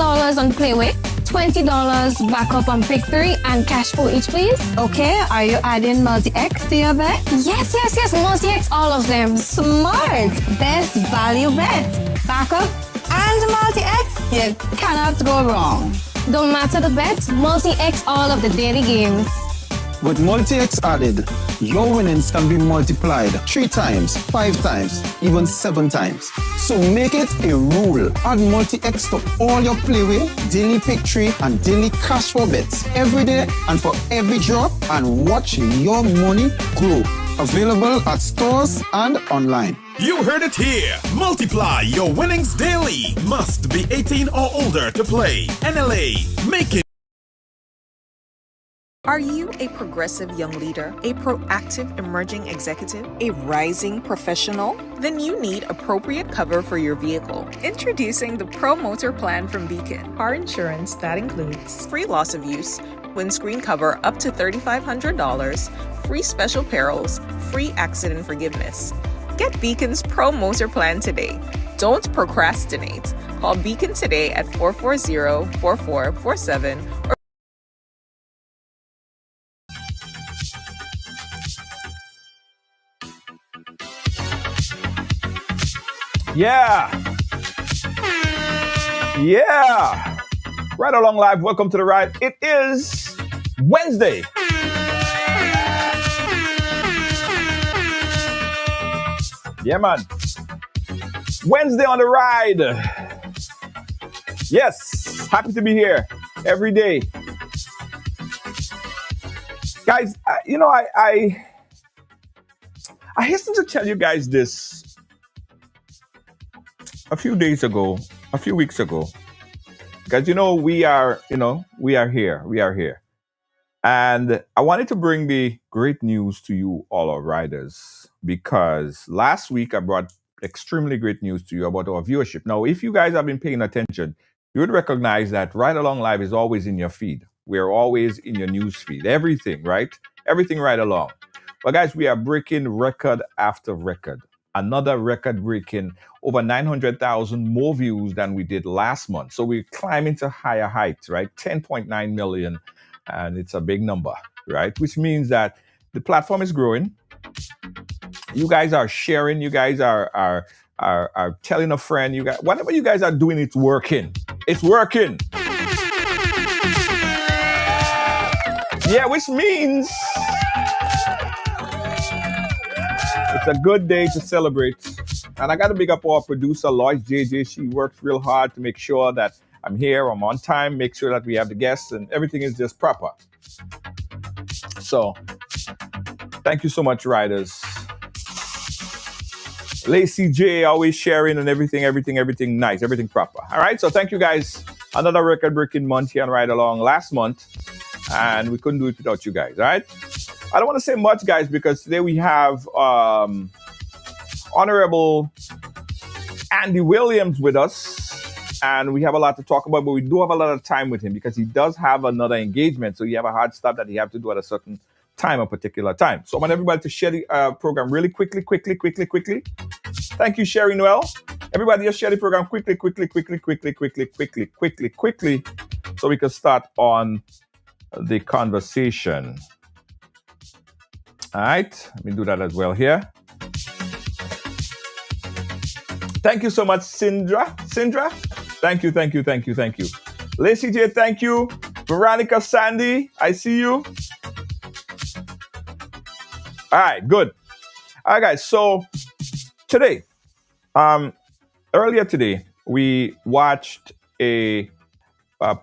$10 on Playway, $20 backup on Pick 3, and cash for each, please. Okay, are you adding multi-X to your bet? Yes, multi-X, all of them. Smart! Best value bet. Backup and multi-X, you cannot go wrong. Don't matter the bet, multi-X all of the daily games. With multi-X added, your winnings can be multiplied 3 times, 5 times, even 7 times. So make it a rule. Add multi-X to all your Playway, daily pick 3, and daily cash for bets every day and for every drop, and watch your money grow. Available at stores and online. You heard it here. Multiply your winnings daily. Must be 18 or older to play. NLA. Make it. Are you a progressive young leader, a proactive emerging executive, a rising professional? Then you need appropriate cover for your vehicle. Introducing the Pro Motor Plan from Beacon. Car insurance that includes free loss of use, windscreen cover up to $3,500, free special perils, free accident forgiveness. Get Beacon's Pro Motor Plan today. Don't procrastinate. Call Beacon today at 440-4447 or Yeah. Right along live. Welcome to the ride. It is Wednesday. Yeah, man. Wednesday on the ride. Yes. Happy to be here every day. Guys, I hasten to tell you guys this. A few weeks ago, because we are here. And I wanted to bring the great news to you, all our riders, because last week I brought extremely great news to you about our viewership. Now, if you guys have been paying attention, you would recognize that Ride Along Live is always in your feed. We're always in your news feed. Everything, right? Everything right along. But guys, we are breaking record after record. Another record breaking over 900,000 more views than we did last month. So we're climbing to higher heights, right? 10.9 million. And it's a big number, right? Which means that the platform is growing. You guys are sharing. You guys are telling a friend. You guys, whatever you guys are doing, it's working. It's working. Yeah, which means it's a good day to celebrate. And I got to big up our producer, Lois JJ. She works real hard to make sure that I'm here, I'm on time, make sure that we have the guests and everything is just proper. So, thank you so much, riders. Lacey J always sharing and everything nice, everything proper. All right, so thank you guys. Another record-breaking month here on Ride Along last month. And we couldn't do it without you guys, all right? I don't want to say much, guys, because today we have Honorable Andy Williams with us, and we have a lot to talk about, but we do have a lot of time with him because he does have another engagement, so he have a hard stop that he have to do at a certain time, a particular time. So I want everybody to share the program really quickly. Thank you, Sherry Noel. Everybody just share the program quickly, so we can start on the conversation. All right, let me do that as well here. Thank you so much, Sindra. Thank you. Lacey J, thank you. Veronica Sandy, I see you. All right, good. All right, guys, so today, earlier today, we watched a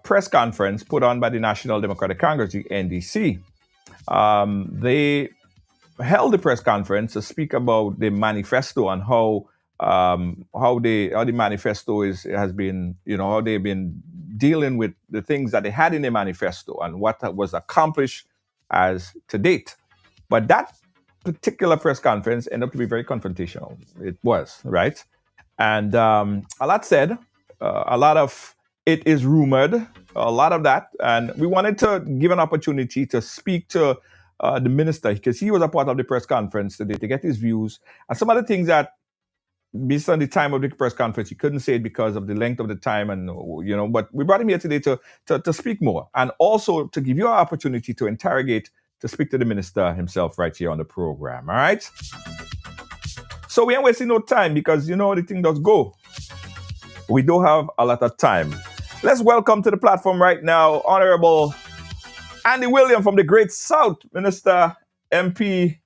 press conference put on by the National Democratic Congress, the NDC. They held the press conference to speak about the manifesto and how the manifesto has been, how they've been dealing with the things that they had in the manifesto and what was accomplished as to date. But that particular press conference ended up to be very confrontational. It was, right? And a lot said, a lot of it is rumored, a lot of that. And we wanted to give an opportunity to speak to the minister, because he was a part of the press conference today, to get his views and some of the things that based on the time of the press conference, he couldn't say it because of the length of the time, and but we brought him here today to speak more, and also to give you an opportunity to interrogate, to speak to the minister himself right here on the program. All right. So we ain't wasting no time because the thing does go. We do have a lot of time. Let's welcome to the platform right now, Honorable Andy William from the Great South, Minister, MP.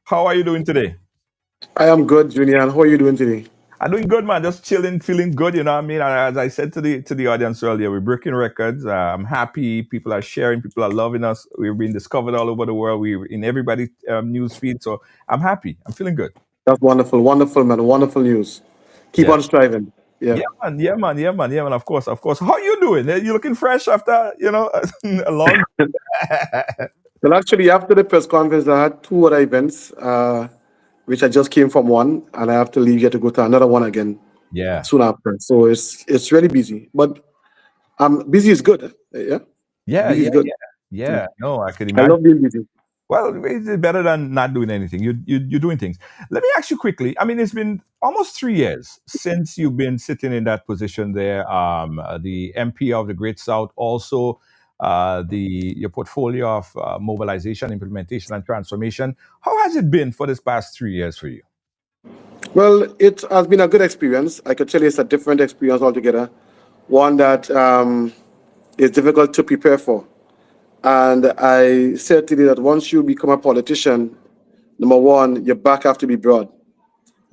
How are you doing today? I am good, Junior. And how are you doing today? I'm doing good, man. Just chilling, feeling good. You know what I mean? And as I said to the audience earlier, we're breaking records. I'm happy. People are sharing. People are loving us. We're being discovered all over the world. We're in everybody's news feed. So I'm happy. I'm feeling good. That's wonderful, wonderful, man. Wonderful news. Keep on striving. Yeah. Yeah, man. Of course. How you doing? You looking fresh after a long. Well, actually, after the press conference, I had two other events, which I just came from one, and I have to leave here to go to another one again. Yeah. Soon after. So it's really busy, but busy is good. Yeah. Yeah. Good. Yeah. No, I could imagine. I love being busy. Well, it's better than not doing anything. You're doing things. Let me ask you quickly. I mean, it's been almost 3 years since you've been sitting in that position there. The MP of the Great South, also your portfolio of mobilization, implementation, and transformation. How has it been for this past 3 years for you? Well, it has been a good experience. I could tell you it's a different experience altogether. One that is difficult to prepare for. And I said today that once you become a politician, number one, your back have to be broad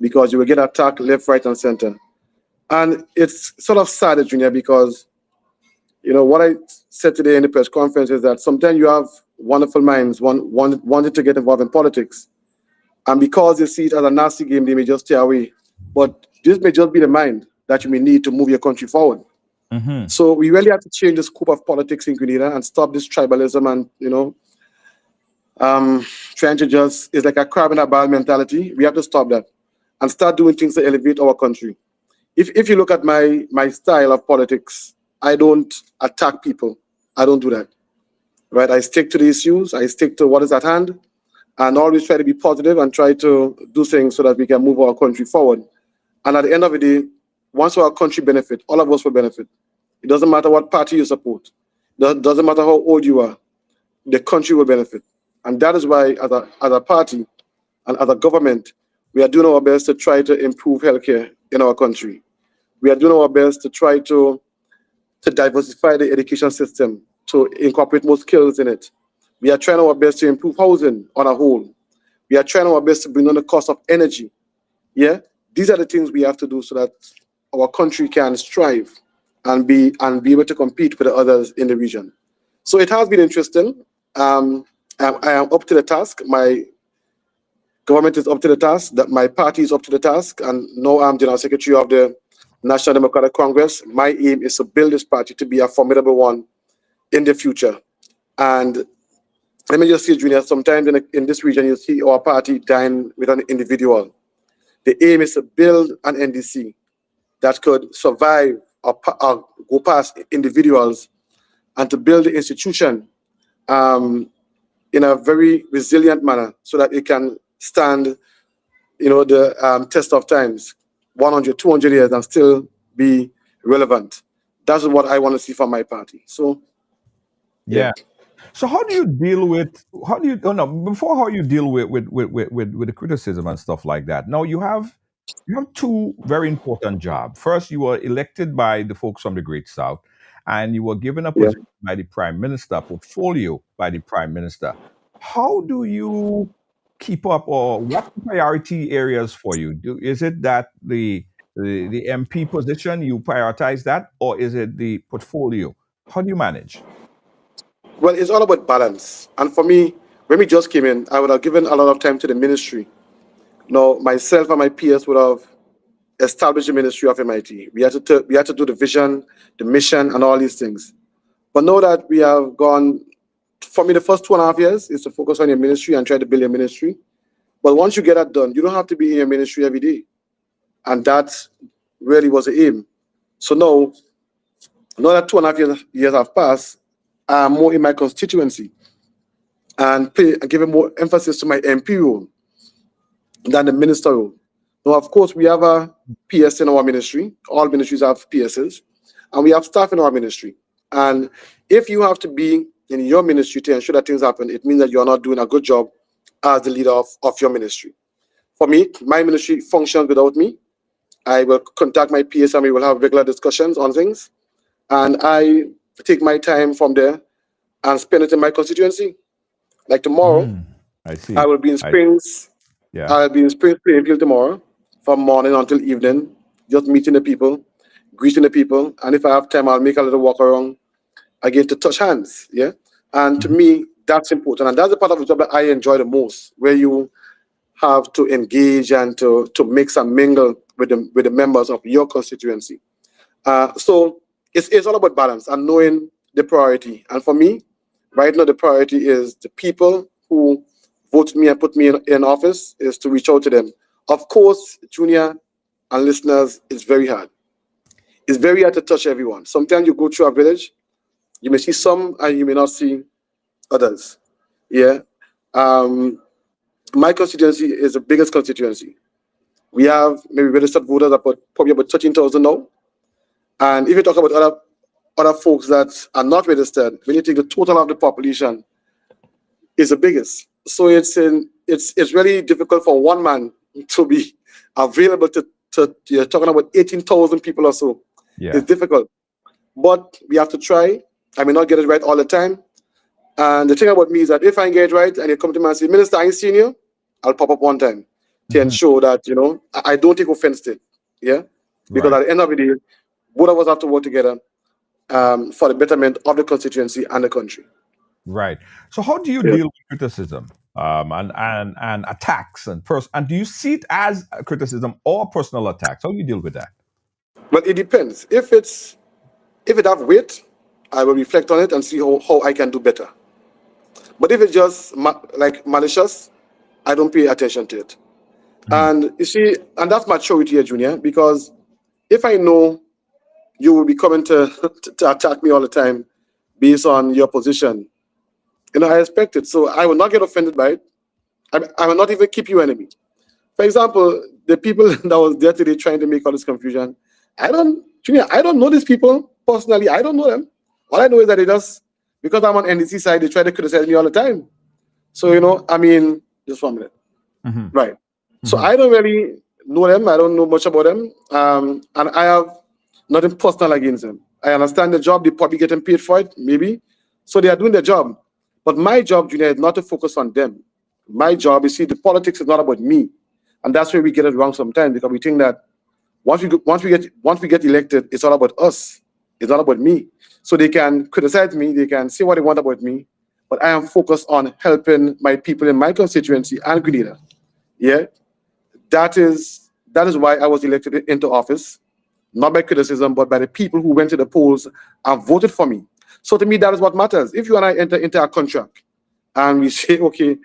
because you will get attacked left, right, and center. And it's sort of sad, Junior, because, what I said today in the press conference is that sometimes you have wonderful minds wanting to get involved in politics. And because they see it as a nasty game, they may just stay away. But this may just be the mind that you may need to move your country forward. Mm-hmm. So we really have to change the scope of politics in Grenada and stop this tribalism and, trying to it's like a crab in a barrel mentality. We have to stop that and start doing things to elevate our country. If you look at my style of politics, I don't attack people. I don't do that. Right? I stick to the issues. I stick to what is at hand and always try to be positive and try to do things so that we can move our country forward. And at the end of the day, once our country benefit, all of us will benefit. It doesn't matter what party you support. It doesn't matter how old you are. The country will benefit. And that is why, as a party and as a government, we are doing our best to try to improve healthcare in our country. We are doing our best to try to diversify the education system, to incorporate more skills in it. We are trying our best to improve housing on a whole. We are trying our best to bring down the cost of energy. Yeah? These are the things we have to do so that our country can strive and be able to compete with the others in the region. So it has been interesting. I am up to the task. My government is up to the task. That my party is up to the task. And now I'm General Secretary of the National Democratic Congress. My aim is to build this party to be a formidable one in the future. And let me just say, Junior, sometimes in this region, you see our party dying with an individual. The aim is to build an NDC that could survive or go past individuals and to build the institution in a very resilient manner so that it can stand, the test of times, 100, 200 years and still be relevant. That's what I want to see from my party. So, yeah. So how do you deal with the criticism and stuff like that? Now you have two very important jobs. First, you were elected by the folks from the Great South, and you were given a position by the Prime Minister, portfolio by the Prime Minister. How do you keep up, or what priority areas for you? Is it that the MP position, you prioritize that, or is it the portfolio? How do you manage? Well, it's all about balance. And for me, when we just came in, I would have given a lot of time to the ministry. Now, myself and my peers would have established the Ministry of MIT. We had to do the vision, the mission, and all these things. But now that we have gone, for me, the first 2.5 years is to focus on your ministry and try to build your ministry. But once you get that done, you don't have to be in your ministry every day. And that really was the aim. So now that 2.5 years have passed, I'm more in my constituency and giving more emphasis to my MP role than the minister role. Now, of course, we have a PS in our ministry. All ministries have PSs, and we have staff in our ministry. And if you have to be in your ministry to ensure that things happen, it means that you're not doing a good job as the leader of your ministry. For me, my ministry functions without me. I will contact my PS and we will have regular discussions on things. And I take my time from there and spend it in my constituency. Like tomorrow, I see. I will be in Springs. Yeah. I'll be in Springs Plainfield tomorrow from morning until evening, just meeting the people, greeting the people. And if I have time, I'll make a little walk around again to touch hands. Yeah. And to me, that's important. And that's the part of the job that I enjoy the most, where you have to engage and to mix and mingle with the members of your constituency. So it's all about balance and knowing the priority. And for me, right now, the priority is the people who voted me and put me in office, is to reach out to them. Of course, Junior and listeners, it's very hard. It's very hard to touch everyone. Sometimes you go through a village, you may see some and you may not see others. Yeah. My constituency is the biggest constituency. We have maybe registered voters probably about 13,000 now. And if you talk about other folks that are not registered, when you take the total of the population, it's the biggest. So it's really difficult for one man to be available to you're talking about 18,000 people or so. Yeah. It's difficult. But we have to try. I may not get it right all the time. And the thing about me is that if I get it right and you come to me and say, Minister, I ain't seen you, I'll pop up one time to ensure that, I don't take offense to it. Yeah. Because at the end of the day, both of us have to work together for the betterment of the constituency and the country. Right. So how do you deal with criticism and attacks and do you see it as a criticism or personal attacks? How do you deal with that? Well, it depends. If it have weight, I will reflect on it and see how I can do better. But if it's just like malicious, I don't pay attention to it. And you see, and that's maturity here, Junior, because if I know you will be coming to attack me all the time based on your position, I expect it. So I will not get offended by it. I will not even keep you enemy. For example, the people that was there today trying to make all this confusion, I don't know these people personally. I don't know them. All I know is that they just, because I'm on NDC side, they try to criticize me all the time. So, just 1 minute. Right. So I don't really know them. I don't know much about them. And I have nothing personal against them. I understand the job. They probably getting paid for it, maybe. So they are doing their job. But my job, Junior, is not to focus on them. My job is, the politics is not about me. And that's where we get it wrong sometimes, because we think that once we get elected, it's all about us. It's not about me. So they can criticize me, they can say what they want about me, but I am focused on helping my people in my constituency and Grenada. Yeah, that is why I was elected into office, not by criticism, but by the people who went to the polls and voted for me. So to me, that is what matters. If you and I enter into a contract and we say, okay,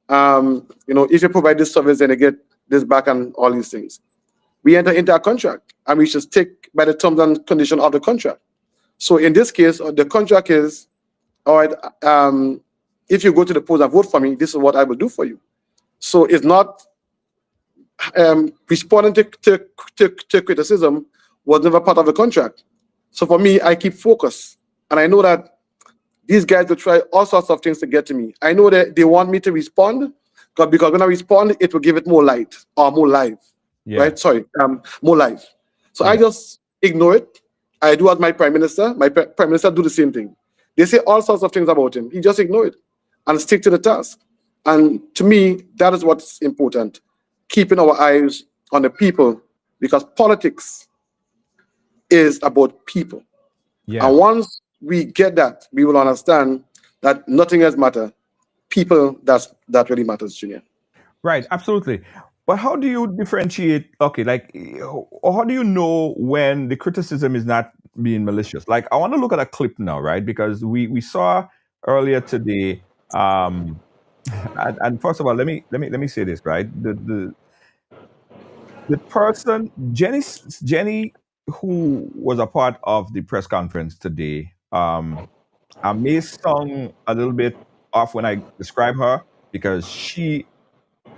if you provide this service, then you get this back and all these things. We enter into a contract and we should stick by the terms and conditions of the contract. So in this case, the contract is, all right, if you go to the polls and vote for me, this is what I will do for you. So it's not responding to criticism was never part of the contract. So for me, I keep focus. And I know that these guys will try all sorts of things to get to me. I know that they want me to respond, because when I respond, it will give it more light or more live. Yeah. Right? Sorry, more live. So I just ignore it. I do as my prime minister. My prime minister do the same thing. They say all sorts of things about him. He just ignore it and stick to the task. And to me, that is what's important. Keeping our eyes on the people, because politics is about people. Yeah. And once we get that, we will understand that nothing else matters. People, that really matters, Junior. Right, absolutely. But how do you differentiate, or how do you know when the criticism is not being malicious? Like, I want to look at a clip now, right? Because we saw earlier today, and first of all, let me say this, right? The person, Jenny, who was a part of the press conference today, I may sound a little bit off when I describe her, because she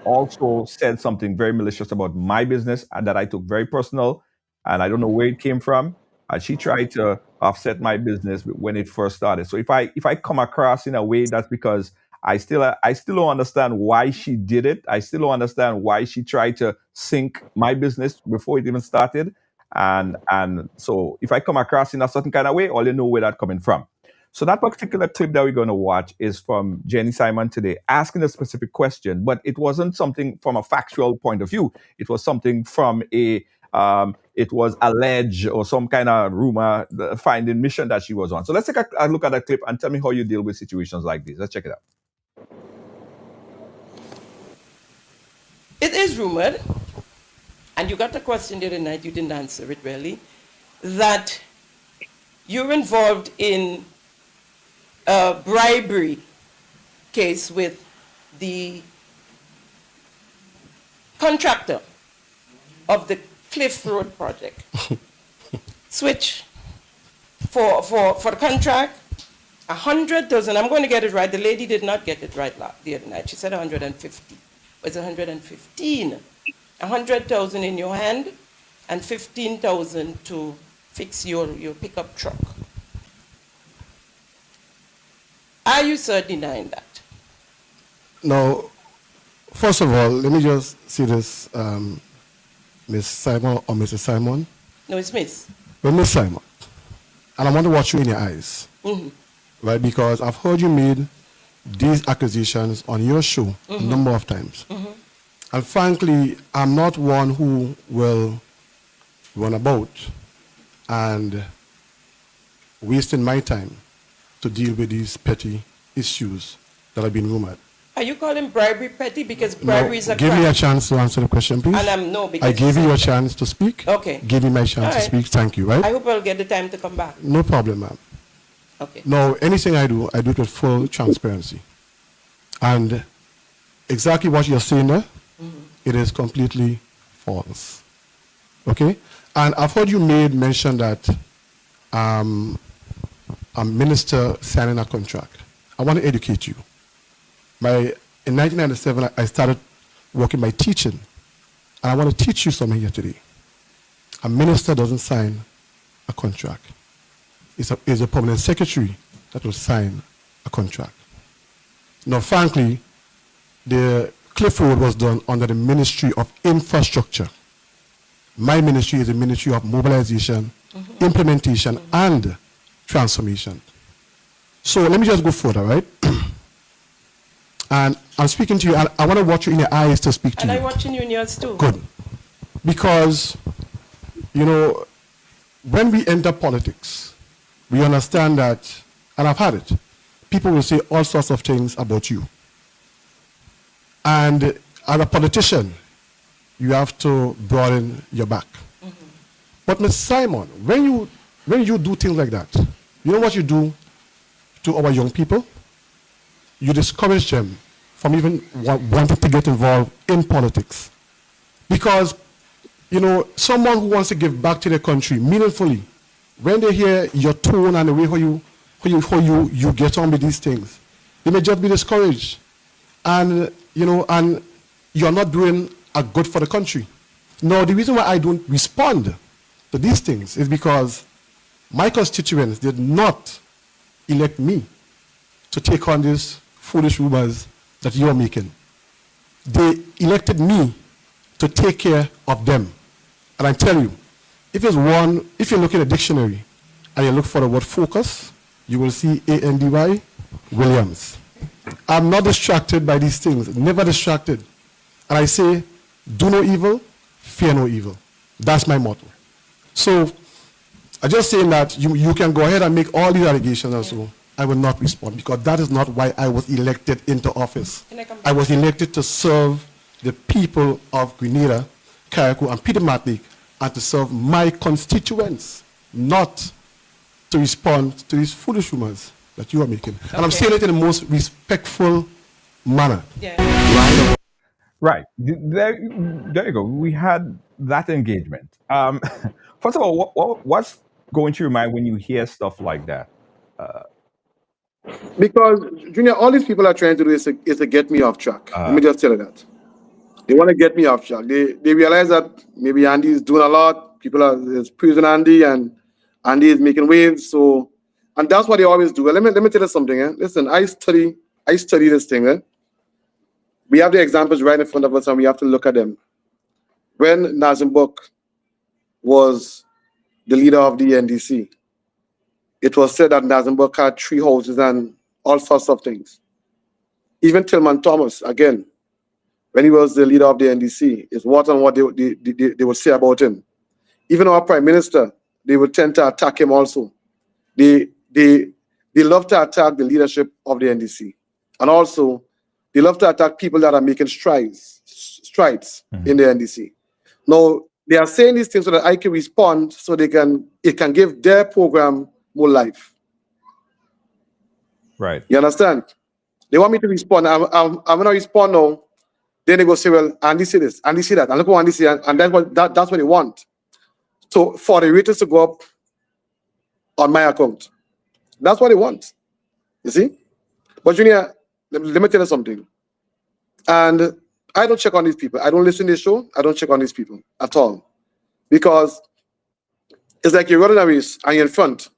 also said something very malicious about my business and that I took very personal, and I don't know where it came from. And she tried to offset my business when it first started. So if I come across in a way, that's because I still don't understand why she did it. I still don't understand why she tried to sink my business before it even started. And so if I come across in a certain kind of way, all you know where that's coming from. So that particular clip that we're going to watch is from Jenny Simon today, asking a specific question, but it wasn't something from a factual point of view. It was something from it was alleged or some kind of rumor finding mission that she was on. So let's take a look at that clip and tell me how you deal with situations like this. Let's check it out. It is rumored, and you got a question the other night, you didn't answer it really, that you're involved in a bribery case with the contractor of the Cliff Road project. Switch for the contract, 100,000. I'm going to get it right. The lady did not get it right the other night. She said 150. It's 115. 100,000 in your hand and 15,000 to fix your pickup truck. Are you, sir, denying that? Now, first of all, let me just say this, Ms. Simon or Mrs. Simon. No, it's Miss. Well, Ms. Simon, and I want to watch you in your eyes, right? Because I've heard you made these accusations on your show a number of times. And frankly, I'm not one who will run about and wasting my time to deal with these petty issues that have been rumored. Are you calling bribery petty? Because bribery is a crime. Give me a chance to answer the question, please. And no, because I gave you a chance to speak. Okay. Give me my chance to speak. Thank you, right? I hope I'll get the time to come back. No problem, ma'am. Okay. No, anything I do it with full transparency. And exactly what you're saying there, it is completely false. Okay? And I've heard you mention that a minister signing a contract. I want to educate you. In 1997, I started working by teaching. And I want to teach you something here today. A minister doesn't sign a contract. It's a permanent secretary that will sign a contract. Now, frankly, the Cliff Road was done under the Ministry of Infrastructure. My ministry is the Ministry of Mobilization, Implementation, and Transformation. So let me just go further, right? And I'm speaking to you, and I want to watch you in your eyes to speak to you. And I'm watching you in yours too. Good. Because, you know, when we enter politics, we understand that, and I've had it, people will say all sorts of things about you. And as a politician, you have to broaden your back. But Ms. Simon, when you do things like that, you know what you do to our young people? You discourage them from even wanting to get involved in politics. Because, you know, someone who wants to give back to their country meaningfully, when they hear your tone and the way how you get on with these things, they may just be discouraged. And, you know, and you're not doing a good for the country. No, the reason why I don't respond to these things is because my constituents did not elect me to take on these foolish rumors that you're making. They elected me to take care of them. And I tell you, if you look in a dictionary and you look for the word focus, you will see A-N-D-Y, Williams. I'm not distracted by these things, never distracted. And I say, do no evil, fear no evil. That's my motto. So, I'm just saying that you can go ahead and make all these allegations and so I will not respond because that is not why I was elected into office. I was elected to serve the people of Grenada, Carriacou, and Peter Matlick, and to serve my constituents, not to respond to these foolish rumors that you are making. Okay. And I'm saying it in the most respectful manner. Yeah. Right. There you go. We had that engagement. First of all, what's going through your mind when you hear stuff like that? Because, Junior, all these people are trying to do is to get me off track. Let me just tell you that. They want to get me off track. They realize that maybe Andy is doing a lot. People is praising Andy, and Andy is making waves. So, and that's what they always do. Let me tell you something. Listen, I study this thing. We have the examples right in front of us, and we have to look at them. When Nazim Bok was the leader of the NDC, it was said that Nazim Bok had 3 houses and all sorts of things. Even Tillman Thomas, again, when he was the leader of the NDC, is what and what they would say about him. Even our prime minister, they would tend to attack him also. They love to attack the leadership of the NDC. And also, they love to attack people that are making strides in the NDC. Now, they are saying these things so that I can respond, so it can give their program more life. Right. You understand? They want me to respond. I'm going to respond now. Then they go say, well, Andy see this, Andy see that, and look what Andy see, and that's what they want. So for the ratings to go up on my account, that's what they want. You see? But Junior, let me tell you something. And I don't check on these people. I don't listen to this show. I don't check on these people at all. Because it's like you're running a race and you're in front,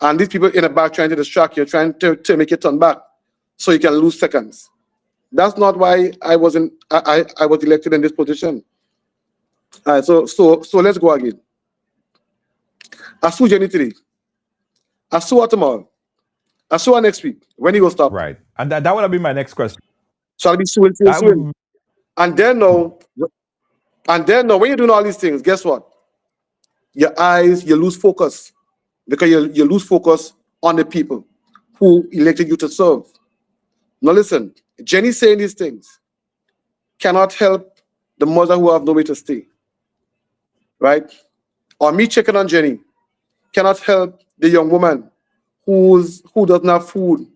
and these people in the back trying to distract you, trying to make you turn back so you can lose seconds. That's not why I was elected in this position. All right, so let's go again. I sue Jenny today. I sue her tomorrow. I sue her next week. When you go stop? Right. And that would have been my next question. So I'll be suing. And then now, when you're doing all these things, guess what? Your eyes, you lose focus. Because you lose focus on the people who elected you to serve. Now listen, Jenny saying these things cannot help the mother who have nowhere to stay. Right? Or me checking on Jenny cannot help the young woman who doesn't have food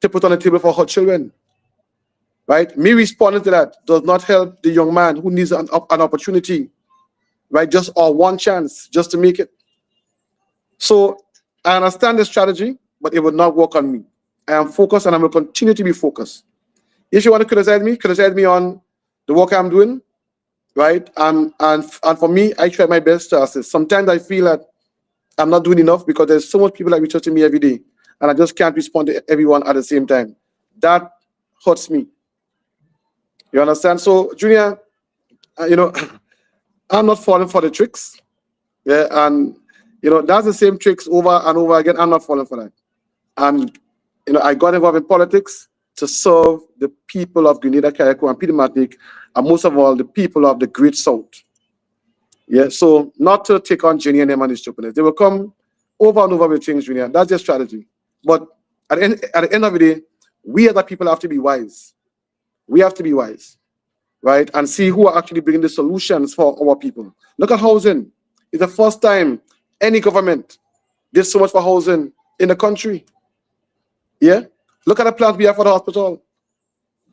to put on the table for her children. Right? Me responding to that does not help the young man who needs an opportunity, right? Just or one chance just to make it. So I understand the strategy, but it will not work on me. I am focused, and I will continue to be focused. If you want to criticize me on the work I'm doing, right? And for me, I try my best to assist. Sometimes I feel that I'm not doing enough because there's so much people that reach out to me every day, and I just can't respond to everyone at the same time. That hurts me. You understand? So, Junior, I'm not falling for the tricks. Yeah, and that's the same tricks over and over again. I'm not falling for that. And I got involved in politics to serve the people of Grenada, Carriacou, and Peter Martinique, and most of all, the people of the Great South. Yeah, so not to take on Jenny and them and his stupidness. They will come over and over with things, Junior. That's their strategy. But at the end of the day, we as the people have to be wise. We have to be wise, right? And see who are actually bringing the solutions for our people. Look at housing. It's the first time any government did so much for housing in the country. Yeah? Look at the plans we have for the hospital.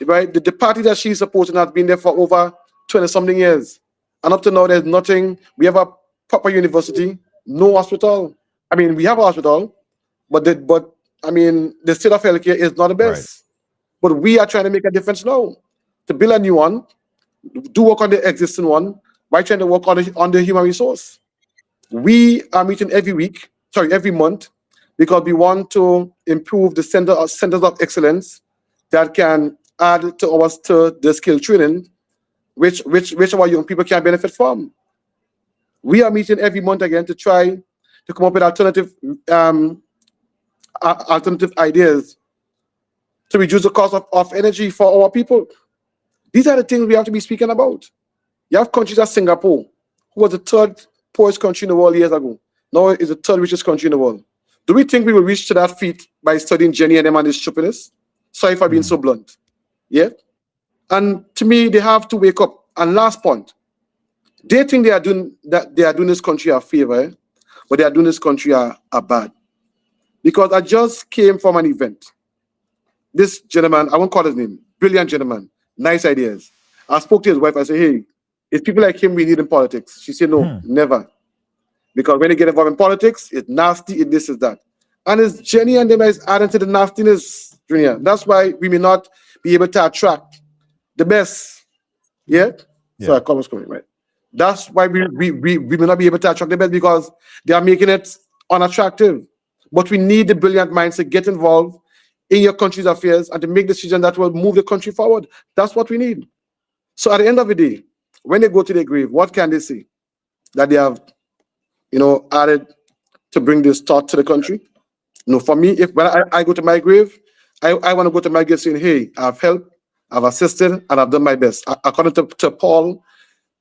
Right? The party that she's supporting has been there for over 20-something years. And up to now, there's nothing. We have a proper university, no hospital. I mean, we have a hospital, but the state of healthcare is not the best. Right. But we are trying to make a difference now. To build a new one, do work on the existing one, by trying to work on the human resource. We are meeting every month, because we want to improve the centers of excellence that can add to the skill training, which our young people can benefit from. We are meeting every month again to try to come up with alternative ideas to reduce the cost of energy for our people. These are the things we have to be speaking about. You have countries like Singapore, who was the 3rd poorest country in the world years ago. Now it's the 3rd richest country in the world. Do we think we will reach to that feat by studying Jenny and them and this stupidness? Sorry for being so blunt. Yeah? And to me, they have to wake up. And last point, they think they are doing this country a favor, but they are doing this country a bad. Because I just came from an event. This gentleman, I won't call his name, brilliant gentleman, nice ideas. I spoke to his wife. I said, hey, it's people like him we need in politics. She said, no, never. Because when they get involved in politics, it's nasty, it's this, it's that. And it's Jenny and them that is adding to the nastiness, Junior. That's why we may not be able to attract the best Yeah? So Yeah. I comments coming, right? That's why we may not be able to attract the best, because they are making it unattractive. But we need the brilliant minds to get involved in your country's affairs and to make decisions that will move the country forward. That's what we need. So at the end of the day, when they go to their grave, what can they say? That they have, added to bring this thought to the country? No, for me, if when I go to my grave, I want to go to my grave saying, hey, I've helped, I've assisted, and I've done my best. According to Paul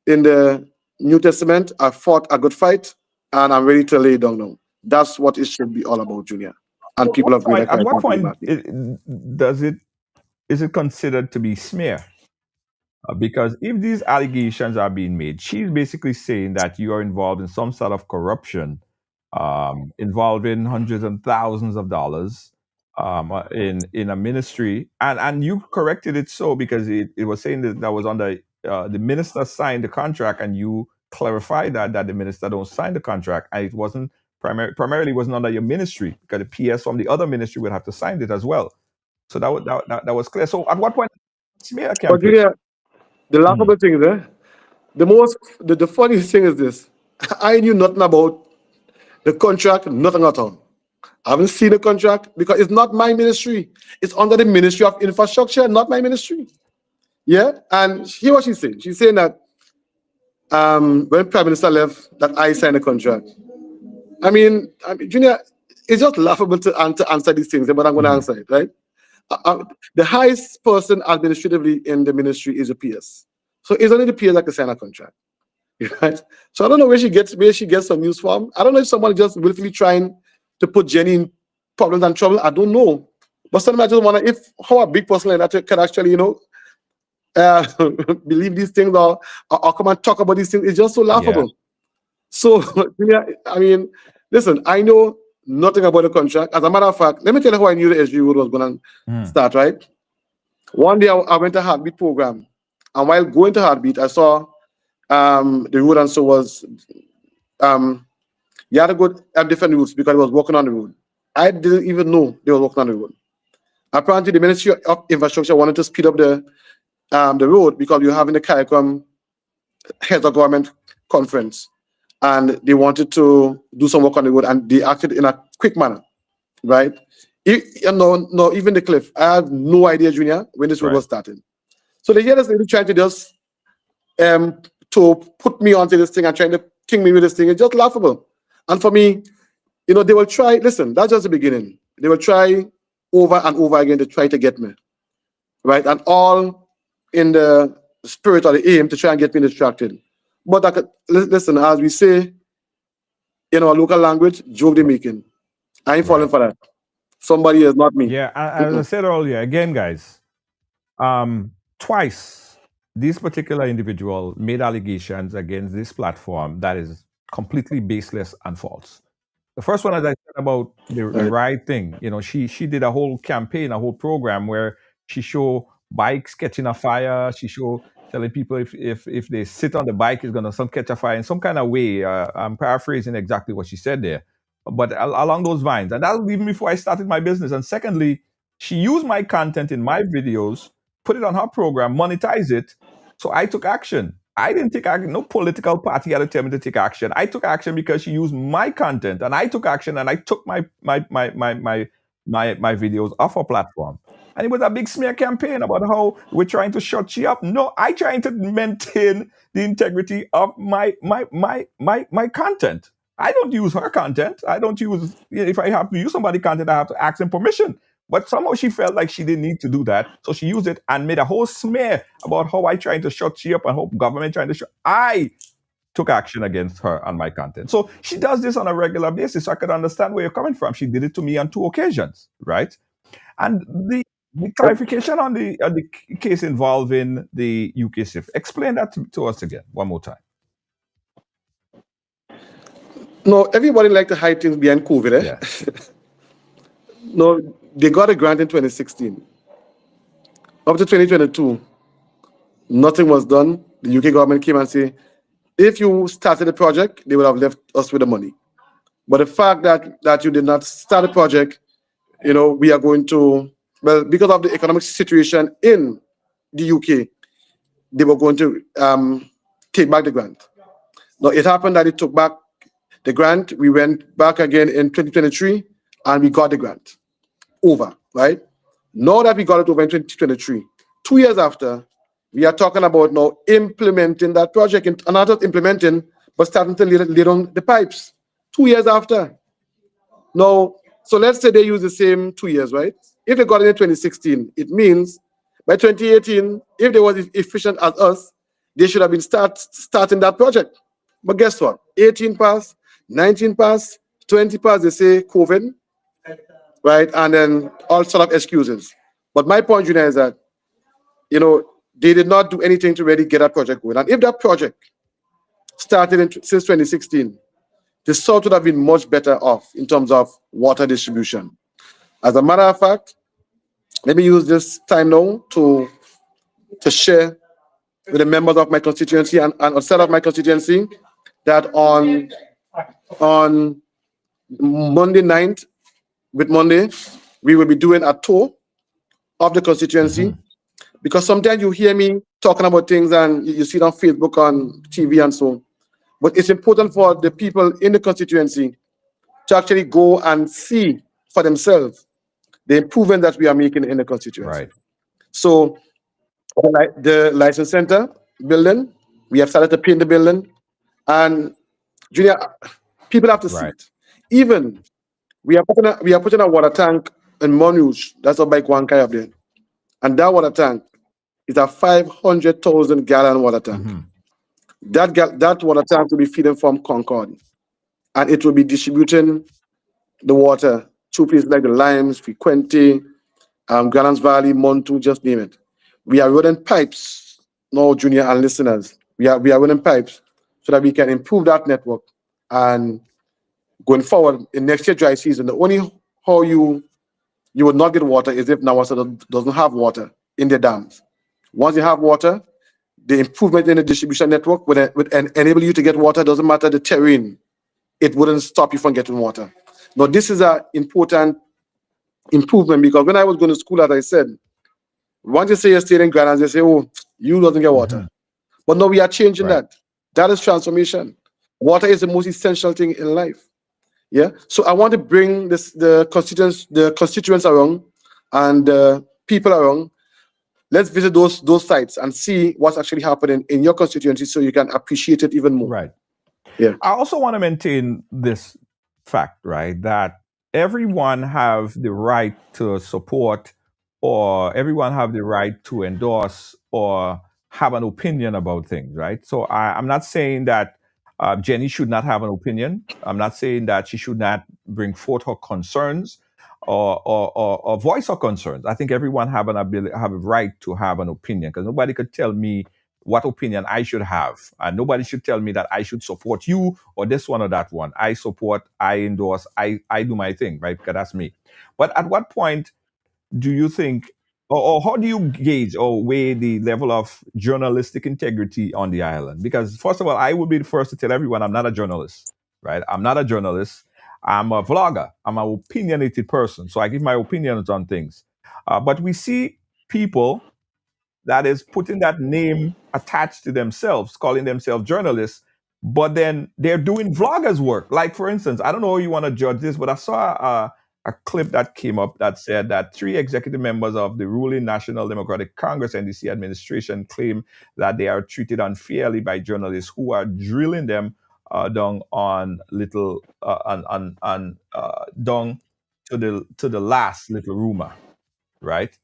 in the New Testament, I fought a good fight, and I'm ready to lay down now. That's what it should be all about, Junior. And people of Greater At what Caribbean. point is it considered to be smear? Because if these allegations are being made, she's basically saying that you are involved in some sort of corruption, involving hundreds and thousands of dollars in a ministry, and you corrected it so because it was saying that was under the minister signed the contract, and you clarified that the minister don't sign the contract, and it wasn't primarily wasn't under your ministry because the PS from the other ministry would have to sign it as well. So that was clear. So at what point smear But campaign? Junior, the laughable thing is, the funniest thing is this. I knew nothing about the contract, nothing at all. I haven't seen the contract because it's not my ministry. It's under the Ministry of Infrastructure, not my ministry. Yeah, and hear what she's saying. She's saying that when Prime Minister left, that I signed the contract. I mean, Junior, it's just laughable to answer these things, but I'm going to answer it, right? The highest person administratively in the ministry is a PS. So it's only the PS that can sign a contract. Right? So I don't know where she gets some news from. I don't know if someone is just willfully trying to put Jenny in problems and trouble. I don't know. But sometimes I just wonder how a big person like that can actually, believe these things or come and talk about these things. It's just so laughable. Yeah. So, yeah, I mean, listen, I know nothing about the contract. As a matter of fact, let me tell you how I knew the SG road was going to start, right? One day I went to Heartbeat program. And while going to Heartbeat, I saw the road, and so was you had to go at different routes because it was working on the road. I didn't even know they were working on the road. Apparently, the Ministry of Infrastructure wanted to speed up the road because you're having the CARICOM heads of government conference, and they wanted to do some work on the road, and they acted in a quick manner, right? No, even the cliff. I have no idea, Junior, when this road was starting. So they hear this lady trying to just to put me onto this thing and trying to king me with this thing. It's just laughable. And for me, they will try. Listen, that's just the beginning. They will try over and over again to try to get me, right? And all in the spirit or the aim to try and get me distracted. But listen, as we say in our local language, joke they making. I ain't falling for that. Somebody is not me. Yeah, as I said earlier, again, guys, twice this particular individual made allegations against this platform that is completely baseless and false. The first one, as I said about the ride thing, she did a whole campaign, a whole program where she showed bikes catching a fire. She showed telling people if they sit on the bike, it's going to catch a fire in some kind of way. I'm paraphrasing exactly what she said there, but along those lines. And that was even before I started my business. And secondly, she used my content in my videos, put it on her program, monetize it. So I took action. I didn't take action. No political party had to tell me to take action. I took action because she used my content, and I took action, and I took my videos off her platform. And it was a big smear campaign about how we're trying to shut she up. No, I trying to maintain the integrity of my content. I don't use her content. I don't use, if I have to use somebody's content, I have to ask them permission. But somehow she felt like she didn't need to do that. So she used it and made a whole smear about how I trying to shut she up and how government trying to shut. I took action against her on my content. So she does this on a regular basis. So I could understand where you're coming from. She did it to me on 2 occasions, right? And the clarification on the case involving the UK SIF. Explain that to us again, one more time. No, everybody like to hide things behind COVID, eh? Yeah. No, they got a grant in 2016. Up to 2022, nothing was done. The UK government came and said, if you started the project, they would have left us with the money. But the fact that you did not start the project, we are going to, well, because of the economic situation in the UK, they were going to take back the grant. Now, it happened that they took back the grant. We went back again in 2023, and we got the grant over, right? Now that we got it over in 2023, 2 years after, we are talking about now implementing that project, and not just implementing, but starting to lay down the pipes 2 years after. Now, so let's say they use the same 2 years, right? If they got it in 2016, it means by 2018, if they were as efficient as us, they should have been starting that project. But guess what? 18 passed, 19 passed, 20 passed, they say COVID, right? And then all sort of excuses. But my point, Junior, is that, you know, they did not do anything to really get that project going. And if that project started since 2016, the South would have been much better off in terms of water distribution. As a matter of fact, let me use this time now to share with the members of my constituency and outside of my constituency that on Monday night, with Monday, we will be doing a tour of the constituency. Because sometimes you hear me talking about things and you see it on Facebook, on TV and so on. But it's important for the people in the constituency to actually go and see for themselves the improvement that we are making in the constituency. Right. So the license center building, we have started to paint the building. And Junior, people have to see it. Even we are putting a water tank in Montrouge, that's up by Kwankai up there. And that water tank is a 500,000 gallon water tank. That water tank will be feeding from Concord, and it will be distributing the water to places like the Limes, Frequente, Gallants Valley, Montu, just name it. We are running pipes now, Junior and listeners. We are running pipes so that we can improve that network. And going forward in next year dry season, the only how you would not get water is if Nawasa doesn't have water in the dams. Once you have water, the improvement in the distribution network would enable you to get water. Doesn't matter the terrain, it wouldn't stop you from getting water. Now, this is an important improvement because when I was going to school, as I said, once you say you're staying in Ghana, they say, oh, you doesn't get water. But now we are changing that. That is transformation. Water is the most essential thing in life. Yeah. So I want to bring the constituents around and people around. Let's visit those sites and see what's actually happening in your constituency so you can appreciate it even more. Right. Yeah. I also want to maintain this fact, right, that everyone have the right to support or everyone have the right to endorse or have an opinion about things, right? So I'm not saying that Jenny should not have an opinion. I'm not saying that she should not bring forth her concerns or voice her concerns. I think everyone have a right to have an opinion because nobody could tell me what opinion I should have. And nobody should tell me that I should support you or this one or that one. I support, I endorse, I do my thing, right? Because that's me. But at what point do you think, or how do you gauge or weigh the level of journalistic integrity on the island? Because first of all, I will be the first to tell everyone I'm not a journalist, right? I'm not a journalist. I'm a vlogger. I'm an opinionated person. So I give my opinions on things. But we see people that is putting that name attached to themselves, calling themselves journalists, but then they're doing vloggers work. Like, for instance, I don't know how you want to judge this, but I saw a clip that came up that said that 3 executive members of the ruling National Democratic Congress NDC administration claim that they are treated unfairly by journalists who are drilling them down on little down to the last little rumor, right?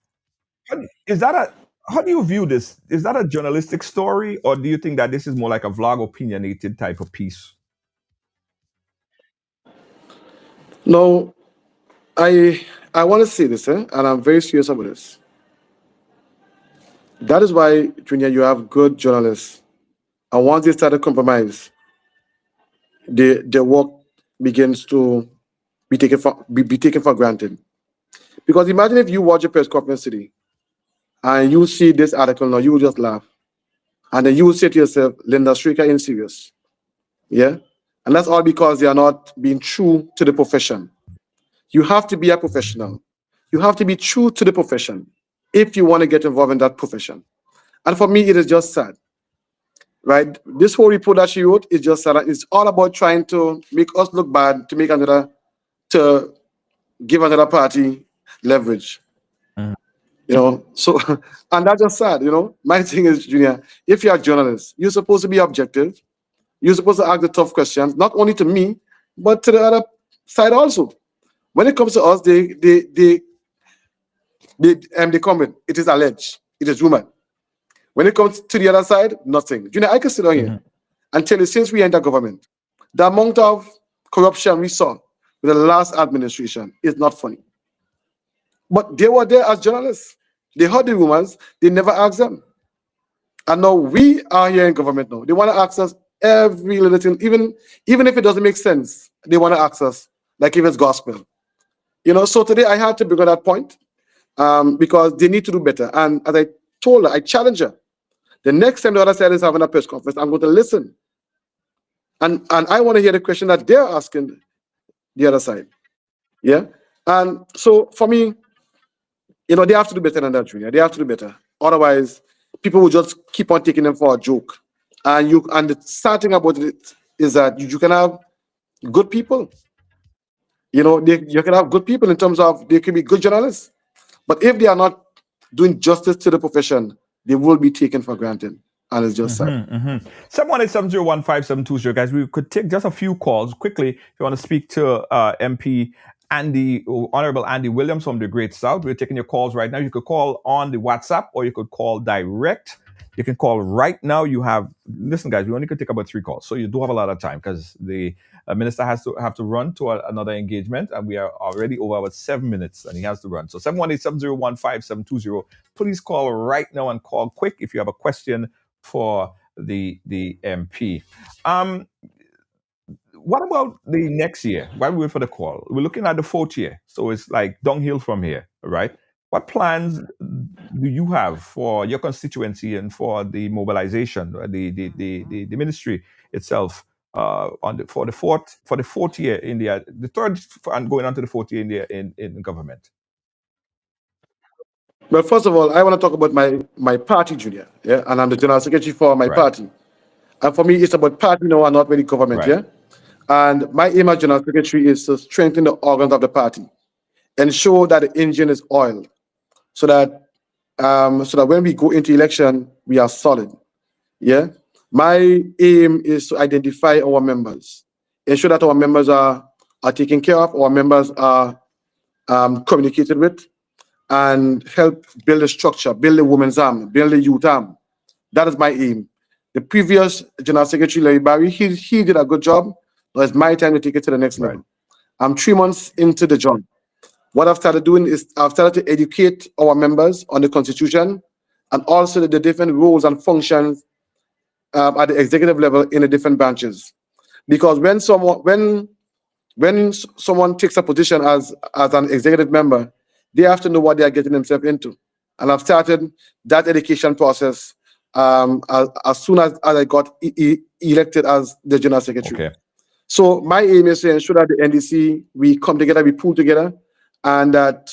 How do you view this? Is that a journalistic story, or do you think that this is more like a vlog opinionated type of piece? No, I want to say this, and I'm very serious about this. That is why, Junior, you have good journalists. And once they start to compromise, their work begins to be taken for granted. Because imagine if you watch a press conference today and you see this article now, you will just laugh. And then you will say to yourself, Linda Stricker ain't serious. Yeah? And that's all because they are not being true to the profession. You have to be a professional. You have to be true to the profession if you want to get involved in that profession. And for me, it is just sad, right? This whole report that she wrote is just sad. It's all about trying to make us look bad, to give another party leverage. So, and that's just sad, My thing is, Junior, if you're a journalist, you're supposed to be objective. You're supposed to ask the tough questions, not only to me, but to the other side also. When it comes to us, they comment, it is alleged, it is rumored. When it comes to the other side, nothing. Junior, I can sit down here and tell you, since we entered government, the amount of corruption we saw with the last administration is not funny. But they were there as journalists. They heard the rumors, they never asked them. And now we are here in government now. They want to ask us every little thing, even if it doesn't make sense, they want to ask us, like if it's gospel. So today I had to bring on that point because they need to do better. And as I told her, I challenge her. The next time the other side is having a press conference, I'm going to listen. And I want to hear the question that they're asking the other side. Yeah. And so for me, they have to do better than that, Junior. They have to do better. Otherwise, people will just keep on taking them for a joke. And the sad thing about it is that you can have good people. You can have good people in terms of they can be good journalists. But if they are not doing justice to the profession, they will be taken for granted. And it's just sad. 718-701-5720, guys. We could take just a few calls quickly. If you want to speak to MP Honorable Andy Williams from the Great South, we're taking your calls right now. You could call on the WhatsApp or you could call direct. You can call right now. Listen, guys, we only could take about 3 calls. So you do have a lot of time because the minister has to run to another engagement, and we are already over about 7 minutes, and he has to run. So 718-701-5720. Please call right now and call quick if you have a question for the MP. What about the next year? While we wait for the call, we're looking at the 4th year. So it's like downhill from here, right? What plans do you have for your constituency and for the mobilization, the ministry itself, for the fourth year in the third and going on to the 4th year in government? Well, first of all, I want to talk about my party, Junior. Yeah, and I'm the general secretary for my party. And for me, it's about party now and not really government. Yeah. And my aim as general secretary is to strengthen the organs of the party, ensure that the engine is oiled, so that when we go into election, we are solid. Yeah. My aim is to identify our members, ensure that our members are taken care of, our members are communicated with, and help build a structure, build a women's arm, build a youth arm. That is my aim. The previous General Secretary, Larry Barry, he did a good job. Now it's my time to take it to the next level. I'm 3 months into the job. What I've started doing is I've started to educate our members on the Constitution and also the different roles and functions at the executive level in the different branches. Because when someone takes a position as an executive member, they have to know what they are getting themselves into. And I've started that education process as soon as I got elected as the General Secretary. Okay. So my aim is to ensure that the NDC, we come together, we pull together, and that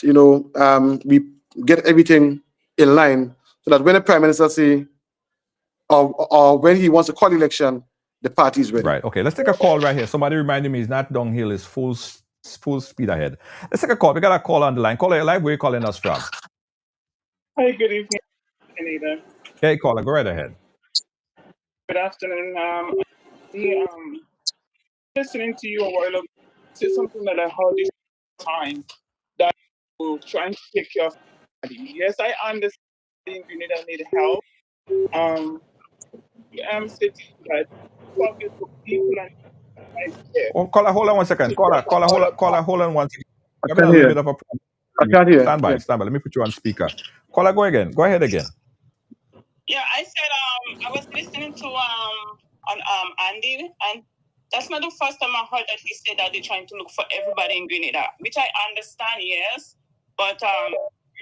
we get everything in line so that when the Prime Minister say or when he wants to call election, the party is ready. Right. Okay. Let's take a call right here. Somebody reminded me it's not downhill, it's full speed ahead. Let's take a call. We got a call on the line. Caller, live. Where are you calling us from? Hi, good evening, Anita. Hey, caller, go right ahead. Good afternoon. Listening to you a while ago, it's something that I heard this time that you're trying to take care of. Yes, I understand you need help. I'm stating that talking to people and caller, hold on 1 second. Caller, hold on 1 second. I can't hear. Bit of a problem. I can't hear. Stand by. Let me put you on speaker. Caller, go ahead again. Yeah, I said I was listening to Andy, and that's not the first time I heard that he said that they're trying to look for everybody in Grenada, which I understand, yes, but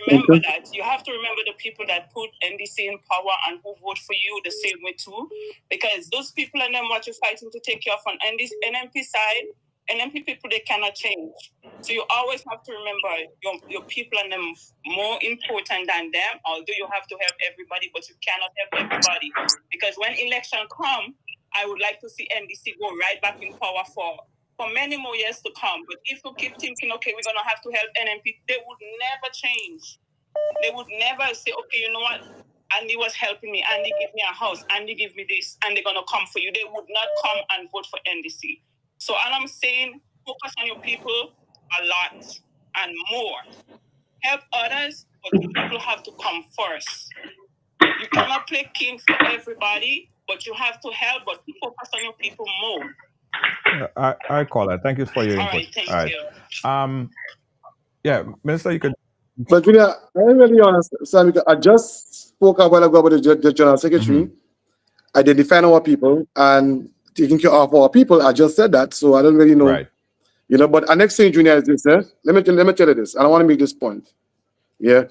remember that you have to remember the people that put NDC in power and who vote for you the same way too, because those people and them what you're fighting to take care of on NMP side, NMP people, they cannot change. So you always have to remember your people and them more important than them, although you have to help everybody, but you cannot help everybody. Because when election come, I would like to see NDC go right back in power for many more years to come. But if you keep thinking, okay, we're going to have to help NMP, they would never change. They would never say, okay, you know what? Andy was helping me. Andy gave me a house. Andy gave me this. And they're going to come for you. They would not come and vote for NDC. So all I'm saying, focus on your people a lot and more. Help others, but the people have to come first. You cannot play king for everybody, but you have to help, but focus on your people more. I call it. Thank you for your input. All right, thank you. Yeah, Minister, you could. But Junior, I'm really honest, Sam, I just spoke a while ago about the General Secretary identifying our people and taking care of our people. I just said that, so I don't really know. Right. You know, but our next thing, Junior, is this. Let me tell you this. And I want to make this point. Yeah.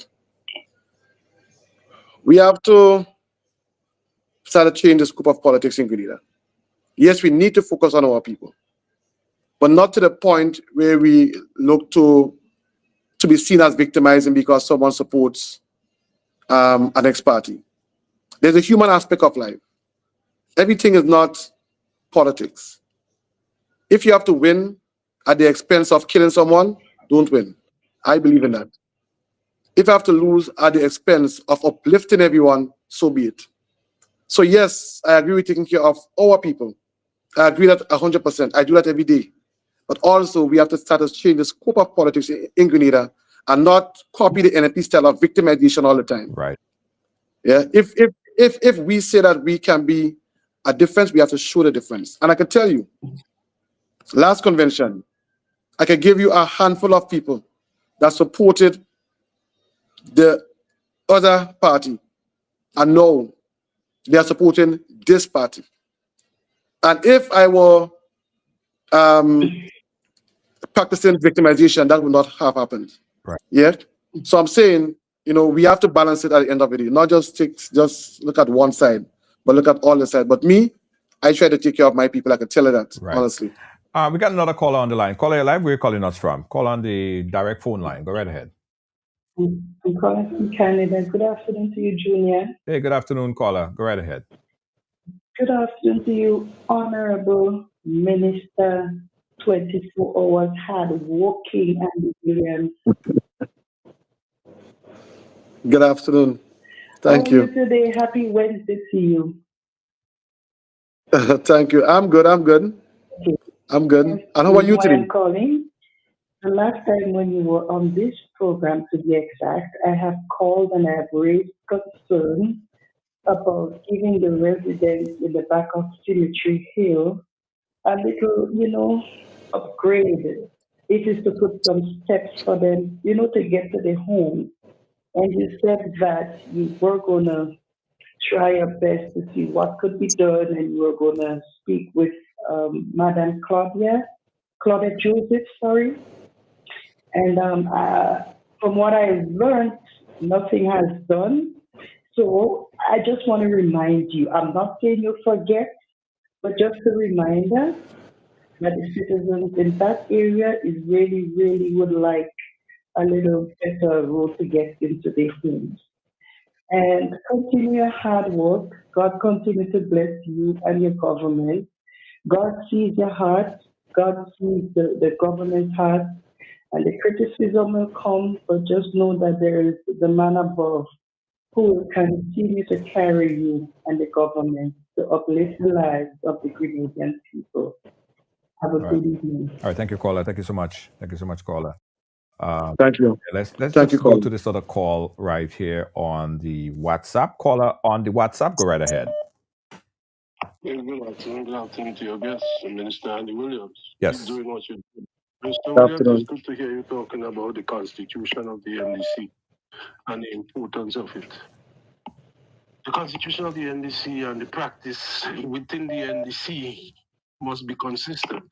We have to start to change the scope of politics in Grenada. Yes, we need to focus on our people, but not to the point where we look to be seen as victimizing because someone supports an ex-party. There's a human aspect of life. Everything is not politics. If you have to win at the expense of killing someone, don't win. I believe in that. If you have to lose at the expense of uplifting everyone, so be it. So yes, I agree with taking care of our people. I agree that 100%. I do that every day. But also, we have to start to change the scope of politics in Grenada and not copy the NNP style of victimization all the time. Right. Yeah. If we say that we can be a difference, we have to show the difference. And I can tell you, last convention, I can give you a handful of people that supported the other party, and now they are supporting this party. And if I were practicing victimization, that would not have happened. Right. Yeah. So I'm saying, you know, we have to balance it at the end of the day, not just look at one side, but look at all the sides. But me, I try to take care of my people. I can tell you that, honestly. We got another caller on the line. Caller, live, where are you calling us from? Call on the direct phone line. Go right ahead. I'm calling from Canada. Good afternoon to you, Junior. Hey, good afternoon, caller. Go right ahead. Good afternoon to you, Honorable Minister, 24 hours hard working and Williams. Good afternoon. Thank you. How are you today? Happy Wednesday to you. Thank you. I'm good. Okay. I'm good. And how are you today? I'm calling. The last time when you were on this program, to be exact, I have called and I have raised concern about giving the residents in the back of Cemetery Hill a little, upgrade. It is to put some steps for them, to get to their home. And you said that you were going to try your best to see what could be done, and you were going to speak with Madam Claudia Joseph, sorry. And from what I learned, nothing has done. So I just want to remind you, I'm not saying you forget, but just a reminder that the citizens in that area is really would like a little better road to get into their homes. And continue your hard work. God continue to bless you and your government. God sees your heart. God sees the government's heart. And the criticism will come, but just know that there is the man above who will continue to carry you and the government to uplift the lives of the Grenadian people. Have a good evening. All right, thank you, caller. Thank you so much. Thank you so much, caller. Thank you. Let's go to this other call right here on the WhatsApp. Caller on the WhatsApp, go right ahead. Good afternoon to your guest, Minister Andy Williams. Yes. Keep doing what you do. Mr. Williams, it's good to hear you talking about the constitution of the NDC and the importance of it. The constitution of the NDC and the practice within the NDC must be consistent.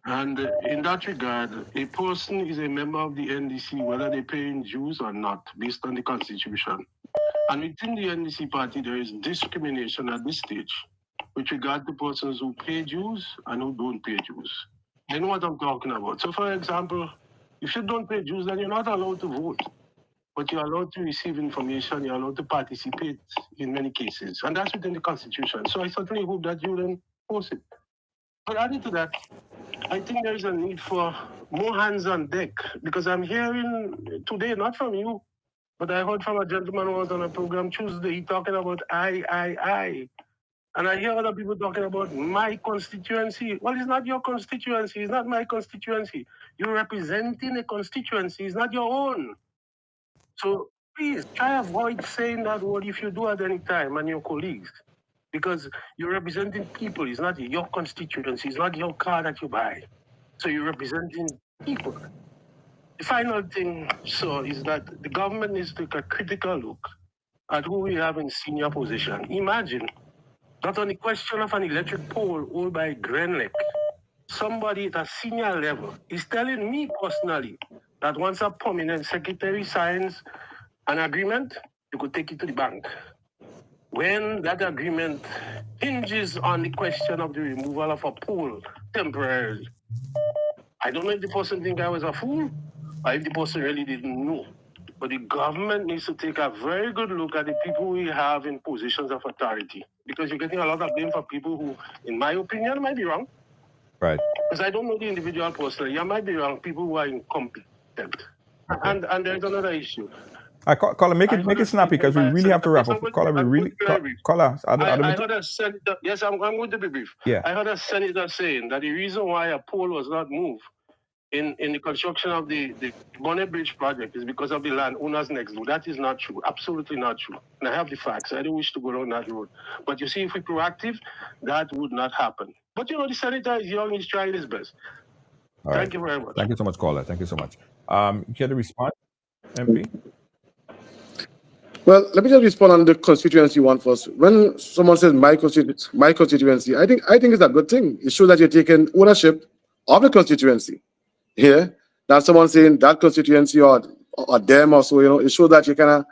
And in that regard, a person is a member of the NDC whether they pay in dues or not, based on the constitution. And within the NDC party, there is discrimination at this stage with regard to persons who pay dues and who don't pay dues. I know what I'm talking about. So, for example, if you don't pay dues, then you're not allowed to vote. But you're allowed to receive information, you're allowed to participate in many cases. And that's within the Constitution. So I certainly hope that you will enforce it. But adding to that, I think there is a need for more hands on deck, because I'm hearing today, not from you, but I heard from a gentleman who was on a program Tuesday, he talking about I. And I hear other people talking about my constituency. Well, it's not your constituency. It's not my constituency. You're representing a constituency. It's not your own. So please try avoid saying that word if you do at any time and your colleagues, because you're representing people. It's not your constituency. It's not your car that you buy. So you're representing people. The final thing, so, is that the government needs to take a critical look at who we have in senior position. Imagine, not on the question of an electric pole owned by Grenlec, somebody at a senior level is telling me personally that once a prominent secretary signs an agreement, you could take it to the bank. When that agreement hinges on the question of the removal of a pole temporarily, I don't know if the person think I was a fool or if the person really didn't know. But the government needs to take a very good look at the people we have in positions of authority, because you're getting a lot of blame for people who, in my opinion, might be wrong. Right. Because I don't know the individual personally. You might be wrong. People who are incompetent. And there's another issue. Caller, make it snappy because we really have to wrap up. Caller, caller. I heard a senator. Yes, I'm going to be brief. Yeah. I heard a senator saying that the reason why a pole was not moved in the construction of the Bonnet Bridge project is because of the landowners next door. That is not true. Absolutely not true. And I have the facts. I don't wish to go down that road. But you see, if we're proactive, that would not happen. But the senator is young. He's trying his best. All right. Thank you very much. Thank you so much, caller. Thank you so much. Care to respond, MP? Well, let me just respond on the constituency one first. When someone says my constituency, I think it's a good thing. It shows that you're taking ownership of the constituency. Here, that someone saying that constituency or them or so, it shows that you're kind of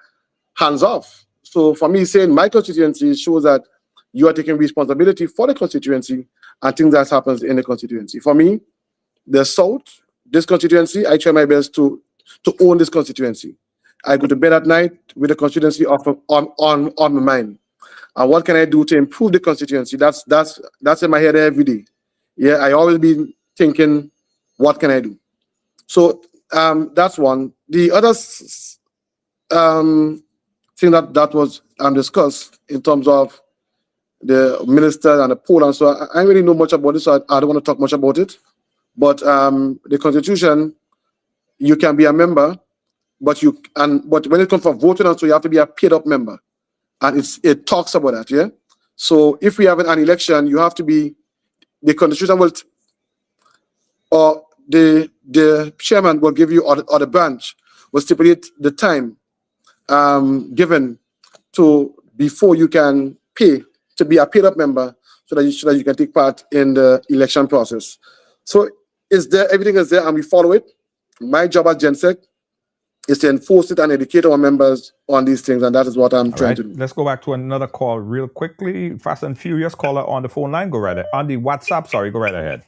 hands off. So for me, saying my constituency shows that you are taking responsibility for the constituency and things that happens in the constituency. For me, the South, this constituency, I try my best to own this constituency. I go to bed at night with the constituency on my mind. And what can I do to improve the constituency? That's in my head every day. Yeah, I always be thinking, what can I do? So that's one. The other thing that was discussed in terms of the minister and the poll, and so I don't really know much about it, so I don't want to talk much about it. But the Constitution, you can be a member, but when it comes for voting, and so you have to be a paid-up member, and it talks about that. Yeah. So if we have an election, you have to be. The Constitution will, or the chairman will give you, or the branch will stipulate the time given to before you can pay to be a paid-up member, so that you can take part in the election process. So everything is there, and we follow it. My job as GenSec is to enforce it and educate our members on these things, and that is what I'm trying to do. Let's go back to another call real quickly. Fast and Furious caller on the phone line. Go right ahead. On the WhatsApp, sorry, go right ahead.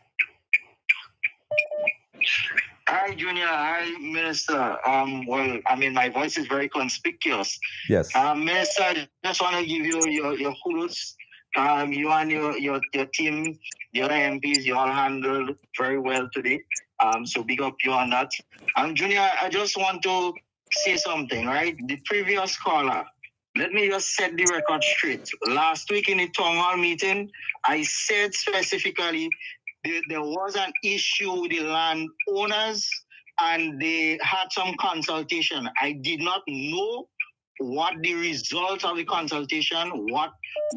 Hi, Junior. Hi, Minister. Well, I mean, my voice is very conspicuous. Yes. Minister, I just want to give you your kudos. You and your team, the other MPs, you all handled very well today. So big up you on that. Junior, I just want to say something, right? The previous caller, let me just set the record straight. Last week in the town hall meeting, I said specifically there was an issue with the landowners and they had some consultation. I did not know what the result of the consultation,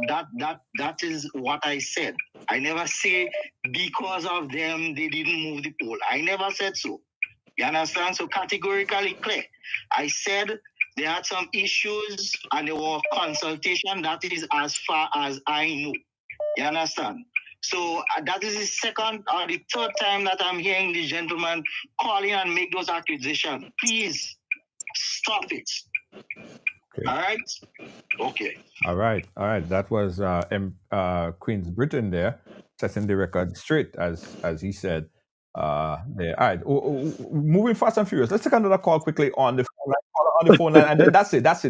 that is what I said. I never say because of them they didn't move the pole. I never said so. You understand? So categorically clear. I said they had some issues and there were consultation. That is as far as I know. You understand? So that is the second or the third time that I'm hearing the gentleman calling and make those accusations. Please stop it. Okay. All right. Okay. All right. That was Queen's Britain there, setting the record straight, as he said. There. All right. Moving fast and furious. Let's take another call quickly on the phone line. Caller on the phone line, and then that's it. We have to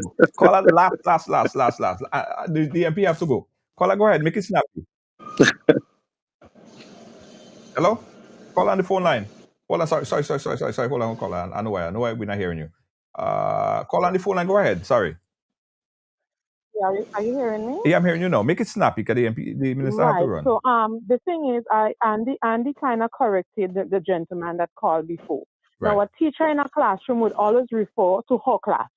go. Caller last. The MP have to go. Caller, go ahead. Make it snappy. Hello? Caller on the phone line. Hold on. Sorry. Hold on, caller. I know why we're not hearing you. Caller on the phone line. Go ahead. Sorry. Yeah, are you hearing me? Yeah, I'm hearing you now. Make it snappy because the minister have to Right. run. So the thing is, Andy kind of corrected the gentleman that called before. Now, Right. a teacher in a classroom would always refer to her class.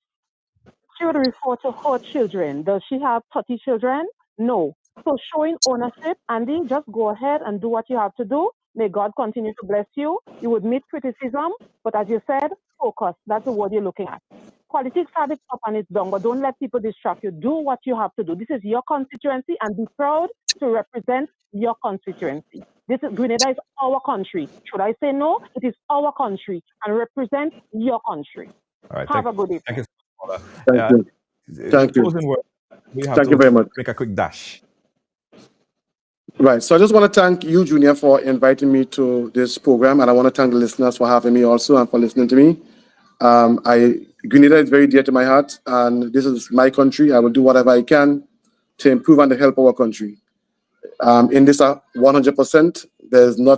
She would refer to her children. Does she have 30 children? No. So showing ownership, Andy, just go ahead and do what you have to do. May God continue to bless you. You would meet criticism, but as you said, focus. That's the word you're looking at. Politics have it up and it's down, but don't let people distract you. Do what you have to do. This is your constituency and be proud to represent your constituency. Grenada is our country. Should I say no? It is our country and represent your country. All right. Have a good evening. Thank you, caller. Thank you. Thank you. Closing word. We have Thank to you very much. make a quick dash. Right. So I just want to thank you, Junior, for inviting me to this program, and I want to thank the listeners for having me also and for listening to me. Grenada is very dear to my heart, and this is my country. I will do whatever I can to improve and to help our country. In this 100%, there's no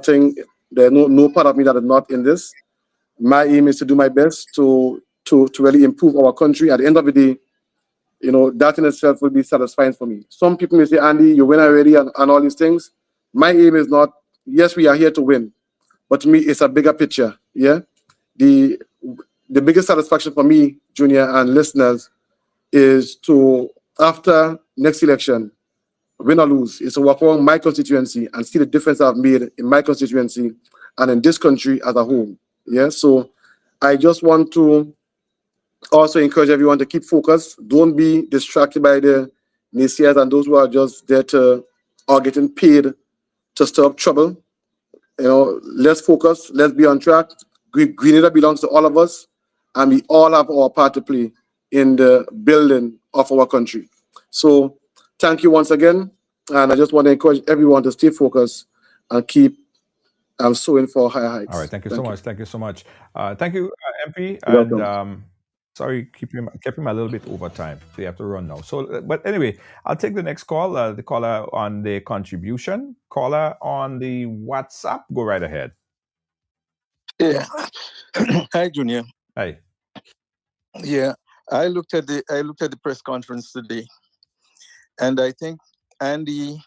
part of me that is not in this. My aim is to do my best to really improve our country. At the end of the day, that in itself will be satisfying for me. Some people may say, Andy, you win already and all these things. My aim is not, yes, we are here to win, but to me, it's a bigger picture. Yeah. The biggest satisfaction for me, Junior, and listeners, is to, after next election, win or lose, is to walk around my constituency and see the difference I've made in my constituency and in this country as a whole. Yeah. So I just want to also encourage everyone to keep focused. Don't be distracted by the naysayers and those who are just there or getting paid to stir up trouble. Let's focus. Let's be on track. Grenada belongs to all of us, and we all have our part to play in the building of our country. So thank you once again, and I just want to encourage everyone to stay focused and keep sowing for higher heights. All right. Thank you so much. Thank you so much. Thank you, MP. You're And welcome. sorry, keep him a little bit over time. So you have to run now. So, but anyway, I'll take the next call. The caller on the contribution. Caller on the WhatsApp. Go right ahead. Yeah. Hi, Junior. Hi. Yeah, I looked at the press conference today, and I think Andy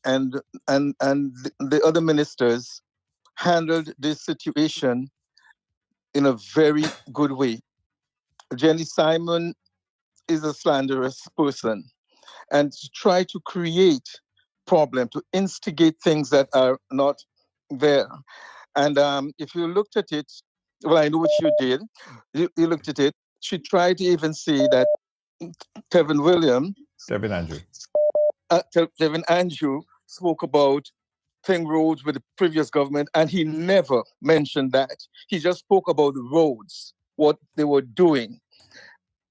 and the other ministers handled this situation in a very good way. Jenny Simon is a slanderous person, and to try to create problem, to instigate things that are not there. And if you looked at it, well, I know what you did. You looked at it. She tried to even say that Kevin Andrew spoke about thing roads with the previous government, and he never mentioned that. He just spoke about the roads, what they were doing.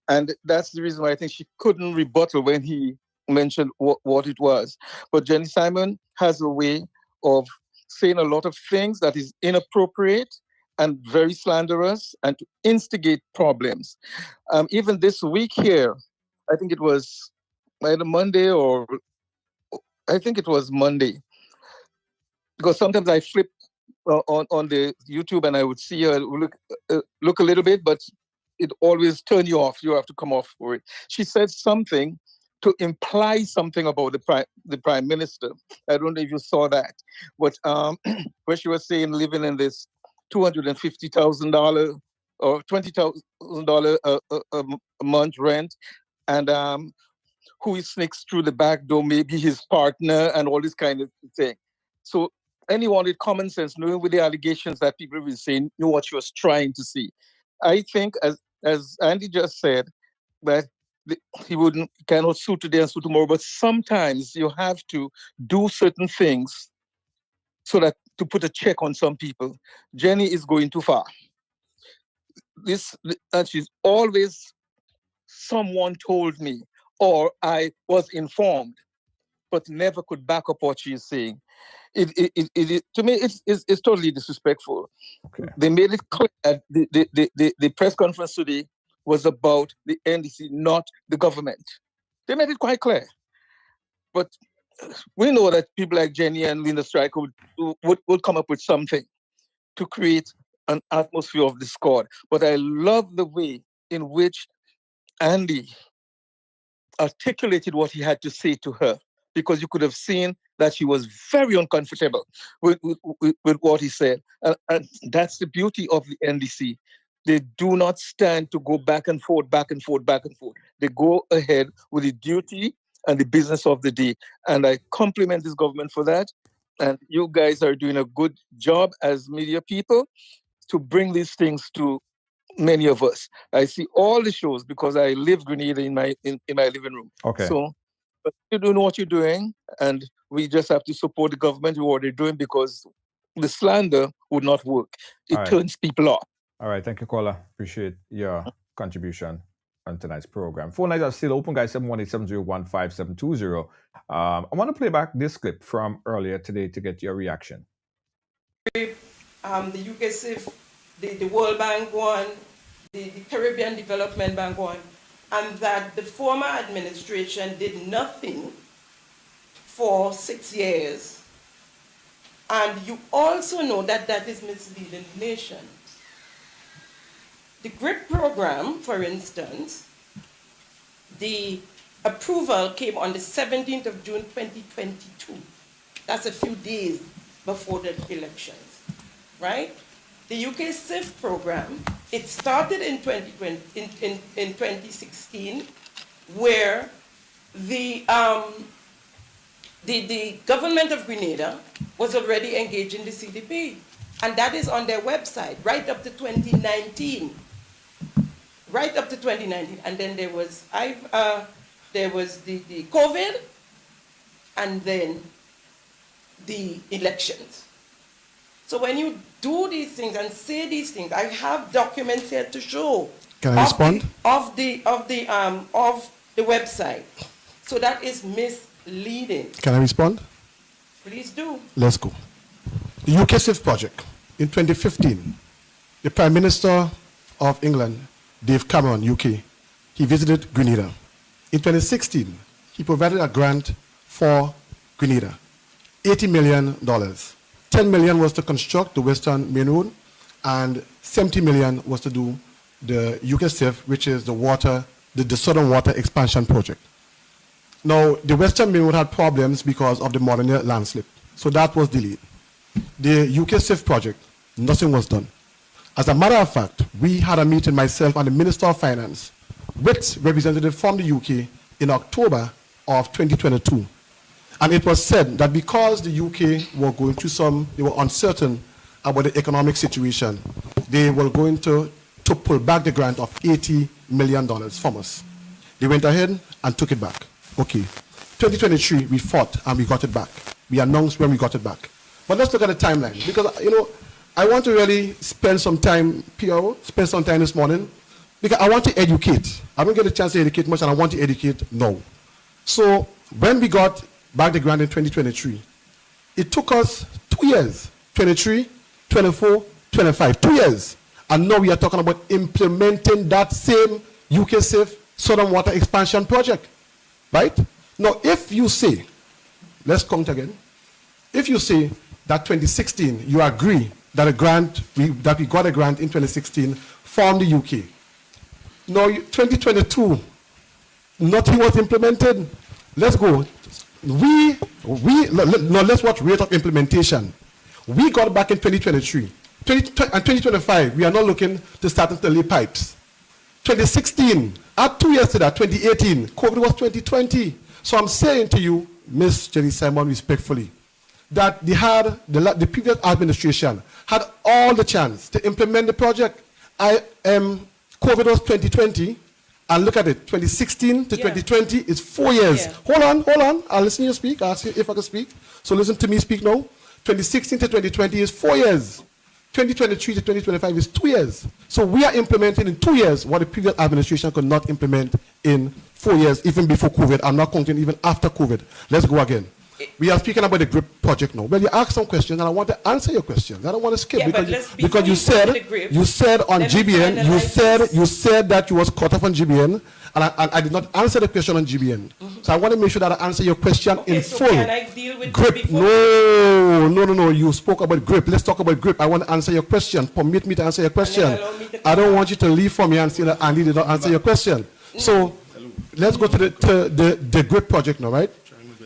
And that's the reason why I think she couldn't rebuttal when he mentioned what it was. But Jenny Simon has a way of saying a lot of things that is inappropriate and very slanderous and to instigate problems. Even this week here, I think it was either Monday or I think it was Monday, because sometimes I flip on the YouTube and I would see her look a little bit, but it always turn you off. You have to come off for it. She said something to imply something about the prime minister. I don't know if you saw that, but where she was saying living in this $250,000 or $20,000 a month rent, and who he sneaks through the back door, maybe his partner, and all this kind of thing. So anyone with common sense, knowing with the allegations that people will say, knew what she was trying to see. I think, as Andy just said, that he cannot sue today and sue tomorrow, but sometimes you have to do certain things so that to put a check on some people. Jenny is going too far. And she's always, someone told me, or I was informed, but never could back up what she's saying. To me, it's totally disrespectful. Okay. They made it clear that the press conference today was about the NDC, not the government. They made it quite clear. But we know that people like Jenny and Linda Stryker would come up with something to create an atmosphere of discord. But I love the way in which Andy articulated what he had to say to her, because you could have seen that he was very uncomfortable with what he said. And that's the beauty of the NDC. They do not stand to go back and forth, back and forth, back and forth. They go ahead with the duty and the business of the day. And I compliment this government for that. And you guys are doing a good job as media people to bring these things to many of us. I see all the shows because I live Grenada in my living room. Okay. So but you're doing what you're doing, and we just have to support the government with what they're doing, because the slander would not work. It turns people off. All right, thank you, caller. Appreciate your contribution on tonight's program. Phone lines are still open, guys. 718-701-5720. I want to play back this clip from earlier today to get your reaction. The UK SIF, the World Bank one, the Caribbean Development Bank one, and that the former administration did nothing for 6 years. And you also know that that is misleading the nation. The GRIP program, for instance, the approval came on the 17th of June 2022. That's a few days before the elections, right? The UK SIF program, it started in 2016, where the government of Grenada was already engaged in the CDP, and that is on their website right up to 2019. Right up to 2019, and then there was the COVID, and then the elections. So when you do these things and say these things, I have documents here to show. Can I respond? Of the website. So that is misleading. Can I respond? Please do. Let's go. The UK SIF project. In 2015, the Prime Minister of England, Dave Cameron, UK, he visited Grenada. In 2016, he provided a grant for Grenada, $80 million. $10 million was to construct the Western Main Road, and $70 million was to do the UK SIF, which is the Southern Water Expansion Project. Now, the Western Main Road had problems because of the Modena landslip, so that was delayed. The UK SIF project, nothing was done. As a matter of fact, we had a meeting, myself and the Minister of Finance, with representatives from the UK in October of 2022. And it was said that because the UK were going through they were uncertain about the economic situation, they were going to pull back the grant of $80 million from us. They went ahead and took it back. Okay. 2023, we fought and we got it back. We announced when we got it back. But let's look at the timeline, because, I want to really spend some time, spend some time this morning, because I want to educate. I don't get a chance to educate much, and I want to educate now. So when we got back the grant in 2023, it took us 2 years, 23, 24, 25, 2 years. And now we are talking about implementing that same UK SIF Southern Water Expansion Project, right? Now, if you say, let's count again, if you say that 2016, you agree that we got a grant in 2016 from the UK. Now, 2022, nothing was implemented. Let's go. Now let's watch rate of implementation. We got back in 2023. And 2025, we are not looking to start to lay pipes. 2016, add 2 years to that, 2018, COVID was 2020. So I'm saying to you, Ms. Jenny Simon, respectfully, that the previous administration had all the chance to implement the project. COVID was 2020, and look at it, 2016 to 2020 is 4 years. Yeah. Hold on, I'll listen to you speak, I'll see if I can speak. So listen to me speak now. 2016 to 2020 is 4 years. 2023 to 2025 is 2 years. So we are implementing in 2 years what the previous administration could not implement in 4 years, even before COVID. I'm not counting even after COVID. Let's go again. We are speaking about the GRIP project now. Well, you asked some questions, and I want to answer your questions. I don't want to skip because you said on GBN, you said that you was cut off on GBN, and I did not answer the question on GBN. So I want to make sure that I answer your question in full. Can I deal with GRIP? No. You spoke about GRIP. Let's talk about GRIP. I want to answer your question. Permit me to answer your question. I don't want you to leave from me and say that Andy did not answer your question. So let's go to the GRIP project now, right?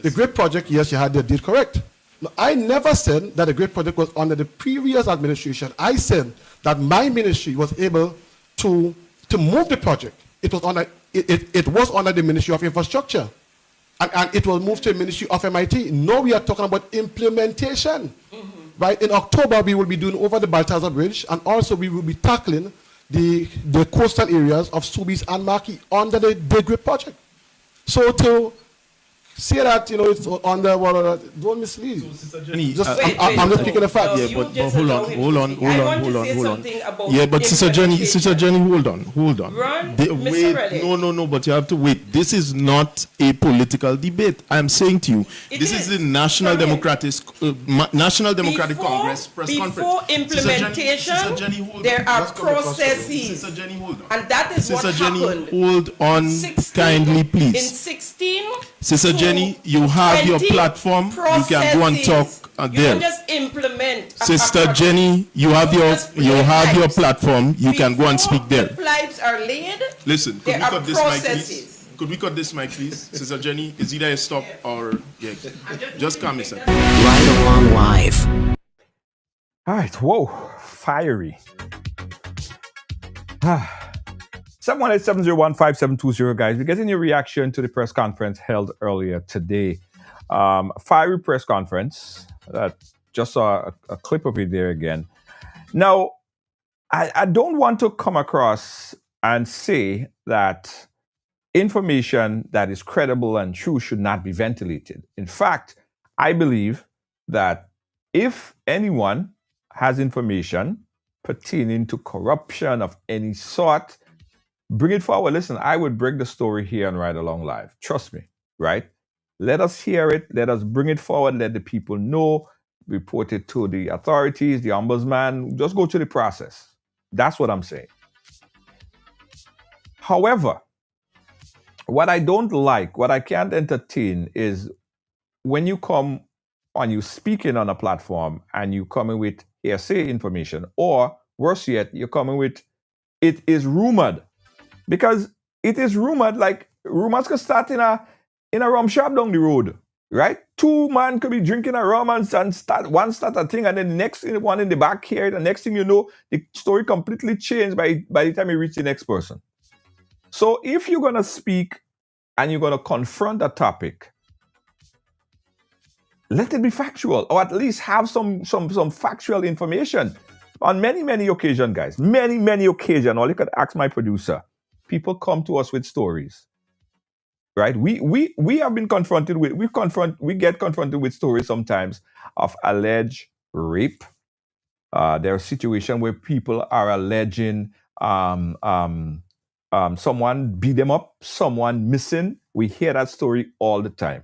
The GRIP project, yes, you had the date correct. Now, I never said that the GRIP project was under the previous administration. I said that my ministry was able to move the project. It was under the Ministry of Infrastructure. And it was moved to the Ministry of MIT. Now we are talking about implementation. Right? In October, we will be doing over the Baltazar Bridge, and also we will be tackling the coastal areas of Soubise and Marquis under the GRIP project. So to say that, it's on the don't mislead. I'm not speaking the fact. Yeah, but hold on. Yeah, but Sister Jenny, hold on. Wait, no, but you have to wait. This is not a political debate. I'm saying to you, this is the National Democratic Congress press conference. Before implementation, there are processes. Sister Jenny, hold on. And that is what happened. Hold on kindly, please. In 16, Sister Jenny, you have your platform. You can go and talk there. You don't just implement. Sister Jenny, you have your platform. You can go and speak there. The pipes are laid. Listen, could we cut this mic, processes. please? Could we cut this mic, please? Sister Jenny, is either a stop or just calm yourself. Right Along Live. All right, whoa, fiery. 718-701-5720, guys. We're getting your reaction to the press conference held earlier today. Fiery press conference. Just saw a clip of it there again. Now, I don't want to come across and say that information that is credible and true should not be ventilated. In fact, I believe that if anyone has information pertaining to corruption of any sort, bring it forward. Listen, I would break the story here and Right Along Live. Trust me, right? Let us hear it. Let us bring it forward. Let the people know. Report it to the authorities, the ombudsman. Just go through the process. That's what I'm saying. However, what I don't like, what I can't entertain is when you come and you speaking on a platform and you come in with hearsay information, or worse yet, you're coming with it is rumored. Because it is rumored, like rumors could start in a rum shop down the road, right? Two men could be drinking a rum and start a thing, and then the next one in the back here, the next thing you know, the story completely changed by the time you reach the next person. So if you're gonna speak and you're gonna confront a topic, let it be factual, or at least have some factual information. On many occasions, guys, many occasions, or you could ask my producer. People come to us with stories, right? We have been confronted with we get confronted with stories sometimes of alleged rape. There are situations where people are alleging someone beat them up, someone missing. We hear that story all the time,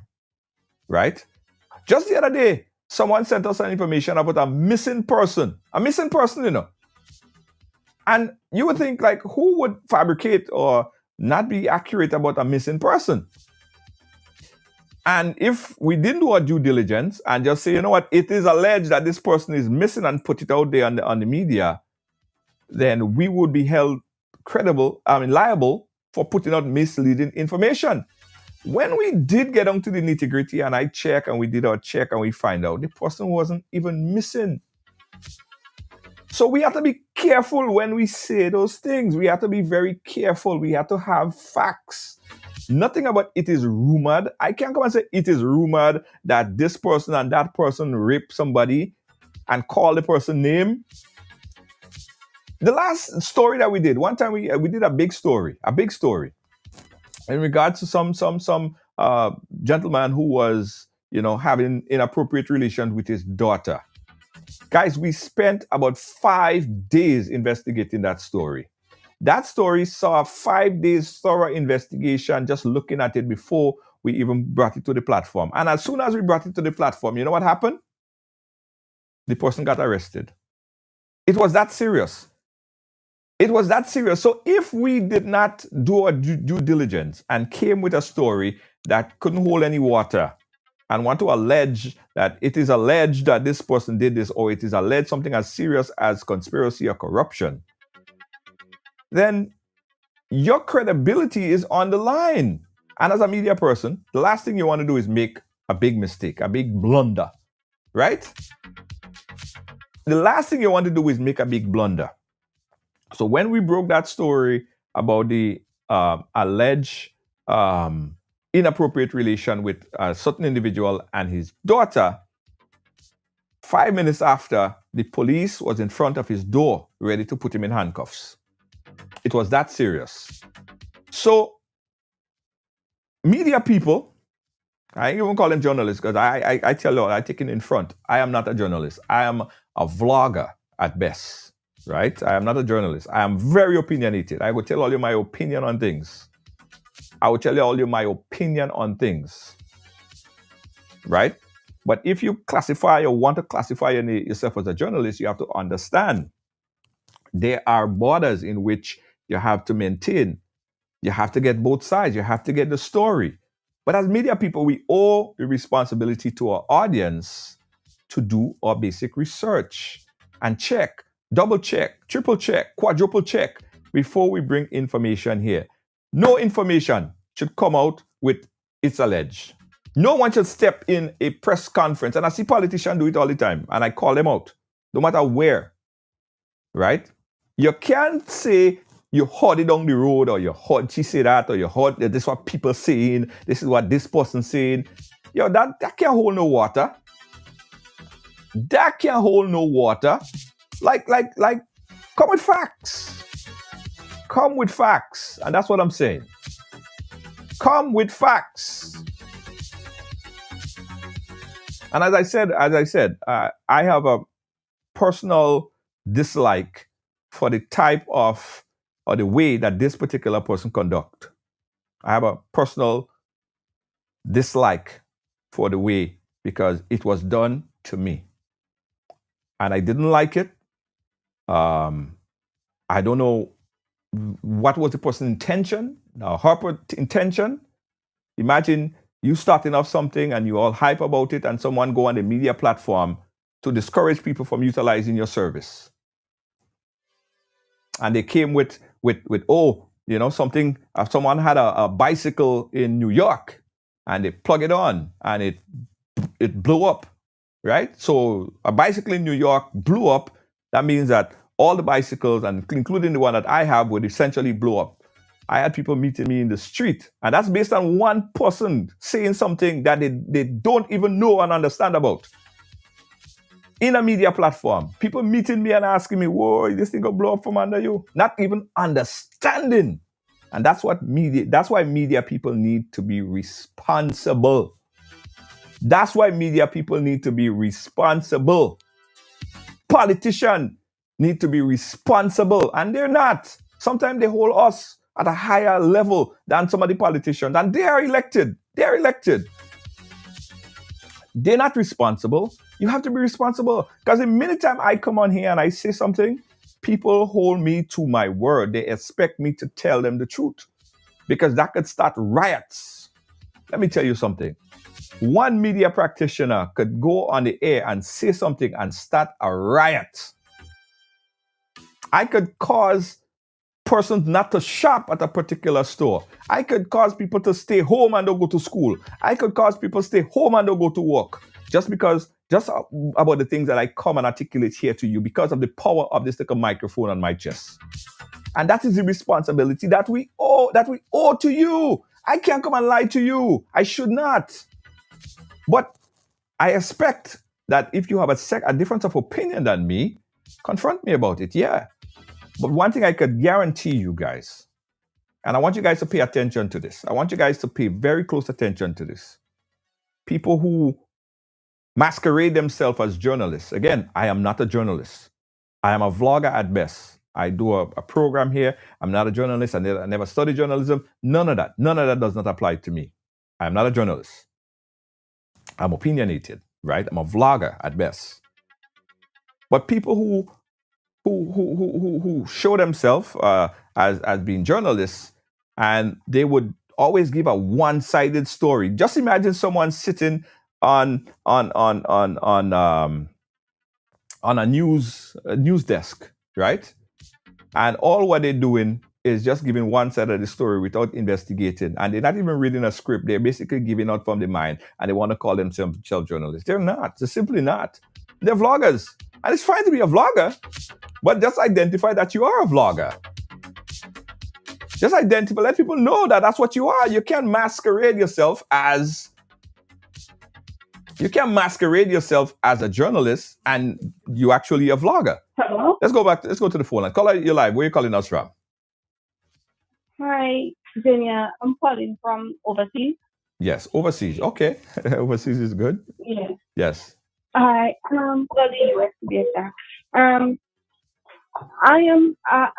right? Just the other day, someone sent us some information about a missing person, And you would think, like, who would fabricate or not be accurate about a missing person? And if we didn't do our due diligence and just say, you know what, it is alleged that this person is missing and put it out there on the media, then we would be held liable for putting out misleading information. When we did get onto the nitty-gritty and I check and we did our check and we find out the person wasn't even missing. So we have to be careful when we say those things. We have to be very careful. We have to have facts. Nothing about it is rumored. I can't come and say it is rumored that this person and that person raped somebody and call the person name. The last story that we did, one time we did a big story in regards to some gentleman who was, having inappropriate relations with his daughter. Guys, we spent about 5 days investigating that story. That story saw 5 days thorough investigation, just looking at it before we even brought it to the platform. And as soon as we brought it to the platform, you know what happened? The person got arrested. It was that serious. It was that serious. So if we did not do our due diligence and came with a story that couldn't hold any water and want to allege that it is alleged that this person did this, or it is alleged something as serious as conspiracy or corruption, then your credibility is on the line. And as a media person, the last thing you want to do is make a big mistake, a big blunder, right? The last thing you want to do is make a big blunder. So when we broke that story about the alleged inappropriate relation with a certain individual and his daughter, 5 minutes after, the police was in front of his door ready to put him in handcuffs. It was that serious. So media people, I ain't even call them journalists because I tell you, I take it in front. I am not a journalist. I am a vlogger at best, right? I am not a journalist. I am very opinionated. I will tell all you my opinion on things. I will tell you all you my opinion on things, right? But if you classify or want to classify yourself as a journalist, you have to understand there are borders in which you have to maintain. You have to get both sides. You have to get the story. But as media people, we owe the responsibility to our audience to do our basic research and check, double check, triple check, quadruple check before we bring information here. No information should come out with it's alleged. No one should step in a press conference, and I see politicians do it all the time, and I call them out, no matter where, right? You can't say you heard it down the road, or you heard she say that, or you heard this is what people saying, this is what this person saying. Yo, that can't hold no water. That can't hold no water. Like, come with facts. Come with facts, and that's what I'm saying. Come with facts. And as I said, I have a personal dislike for the type of or the way that this particular person conduct. I have a personal dislike for the way because it was done to me. And I didn't like it. I don't know what was the person's intention, her intention. Imagine you starting off something and you all hype about it and someone go on the media platform to discourage people from utilizing your service. And they came with something, someone had a bicycle in New York and they plug it on and it blew up, right? So a bicycle in New York blew up. That means that all the bicycles, and including the one that I have, would essentially blow up. I had people meeting me in the street, and that's based on one person saying something that they don't even know and understand about. In a media platform, people meeting me and asking me, whoa, this thing gonna blow up from under you? Not even understanding. And that's why media people need to be responsible. That's why media people need to be responsible. Politicians need to be responsible, and they're not. Sometimes they hold us at a higher level than some of the politicians, and they are elected. They're elected. They're not responsible. You have to be responsible. Because the minute time I come on here and I say something, people hold me to my word. They expect me to tell them the truth. Because that could start riots. Let me tell you something. One media practitioner could go on the air and say something and start a riot. I could cause persons not to shop at a particular store. I could cause people to stay home and don't go to school. I could cause people to stay home and don't go to work. Just about the things that I come and articulate here to you because of the power of this little microphone on my chest. And that is the responsibility that we owe to you. I can't come and lie to you. I should not. But I expect that if you have a difference of opinion than me, confront me about it, yeah. But one thing I could guarantee you guys, and I want you guys to pay attention to this. I want you guys to pay very close attention to this. People who masquerade themselves as journalists. Again, I am not a journalist. I am a vlogger at best. I do a program here. I'm not a journalist. I never studied journalism. None of that does not apply to me. I'm not a journalist. I'm opinionated, right? I'm a vlogger at best. But people who show themselves as being journalists, and they would always give a one-sided story. Just imagine someone sitting on a news desk, right? And all what they're doing is just giving one side of the story without investigating. And they're not even reading a script. They're basically giving out from the mind, and they want to call themselves journalists. They're not. They're simply not. They're vloggers. And it's fine to be a vlogger, but just identify that you are a vlogger. Just identify, let people know that that's what you are. You can't masquerade yourself as a journalist and you actually a vlogger. Hello? Let's go to the phone line. Caller, you're live. Where are you calling us from? Hi, Zenia. I'm calling from overseas. Yes, overseas. Okay. Overseas is good. Yeah. Yes. I well, the US to be exact. I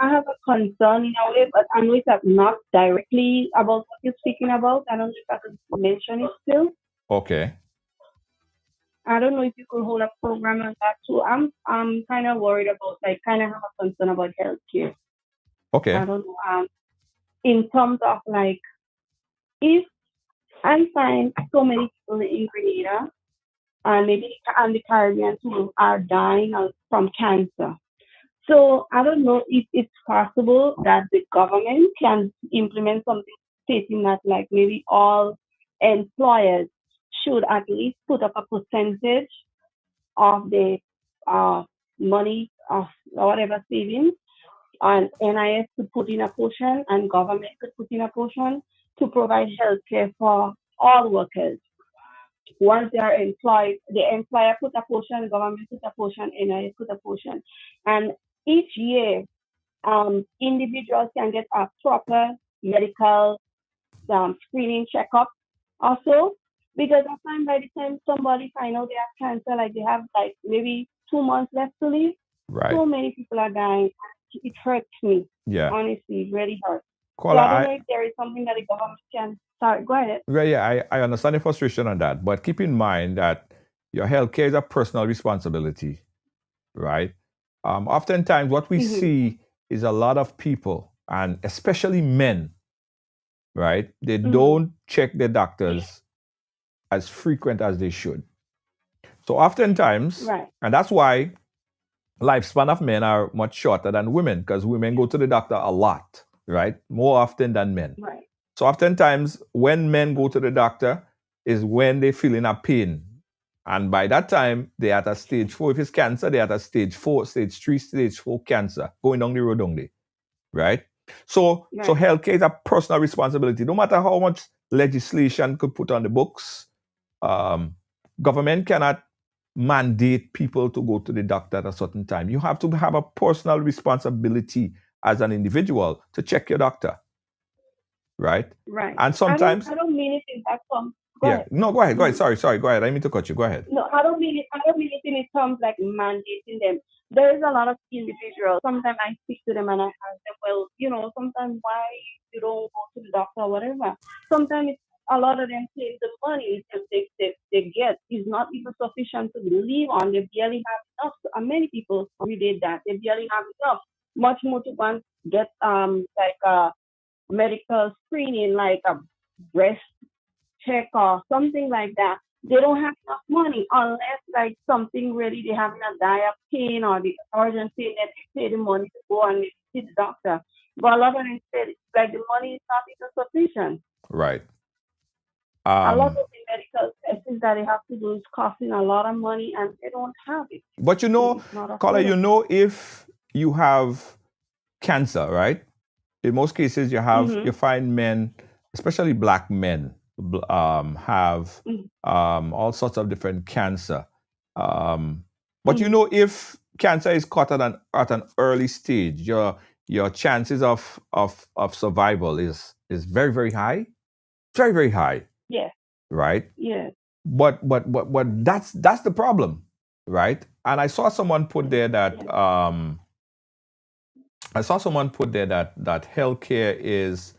have a concern in a way, but I know it's not directly about what you're speaking about. I don't know if I could mention it still. Okay. I don't know if you could hold a program on that too. I'm kind of worried about, like, kind of have a concern about healthcare. Okay. I don't know. In terms of, like, if I find so many people in Grenada and maybe and the Caribbean who are dying from cancer. So I don't know if it's possible that the government can implement something stating that, like, maybe all employers should at least put up a percentage of the money of whatever savings, and NIS to put in a portion and government could put in a portion to provide health care for all workers. Once they are employed, the employer put a portion, government put a portion, NIS put a portion. And each year, individuals can get a proper medical screening checkup also, because I find by the time somebody find out they have cancer, like they have like maybe 2 months left to live, Right. so many people are dying. It hurts me. Yeah. Honestly, it really hurts. Caller, So I don't know if there is something that the government can start. Go ahead. Yeah, I understand the frustration on that, but keep in mind that your healthcare is a personal responsibility, right? Oftentimes, what we see is a lot of people, and especially men, right? They don't check their doctors as frequent as they should. So oftentimes, Right. and that's why lifespan of men are much shorter than women, because women go to the doctor a lot, right? More often than men. Right. So oftentimes, when men go to the doctor is when they're feeling a pain. And by that time, they're at a stage 4. If it's cancer, they're at a stage 4, stage 3, stage 4 cancer, going down the road only, right? So healthcare is a personal responsibility. No matter how much legislation could put on the books, government cannot mandate people to go to the doctor at a certain time. You have to have a personal responsibility as an individual to check your doctor. Right? Right. And sometimes I don't mean it in that terms. yeah. No, go ahead. Sorry. Go ahead. I didn't mean to cut you. Go ahead. No, I don't mean it in terms like mandating them. There is a lot of individuals. Sometimes I speak to them and I ask them, well, sometimes why you don't go to the doctor or whatever. Sometimes a lot of them say the money they get is not even sufficient to live on. They barely have enough. And many people relate that. They barely have enough. Much more to want get like a medical screening, like a breast check or something like that. They don't have enough money unless like something really they have a dire pain or the urgent pain that they pay the money to go and see the doctor. But a lot of them say like the money is not even sufficient. Right. A lot of the medical tests that they have to do is costing a lot of money and they don't have it. But caller, if you have cancer, right? In most cases, you find men, especially black men, have all sorts of different cancer. But if cancer is caught at an early stage, your chances of survival is very, very high. Very, very high. Yeah. Right? Yeah. But that's the problem, right? And I saw someone put there that healthcare is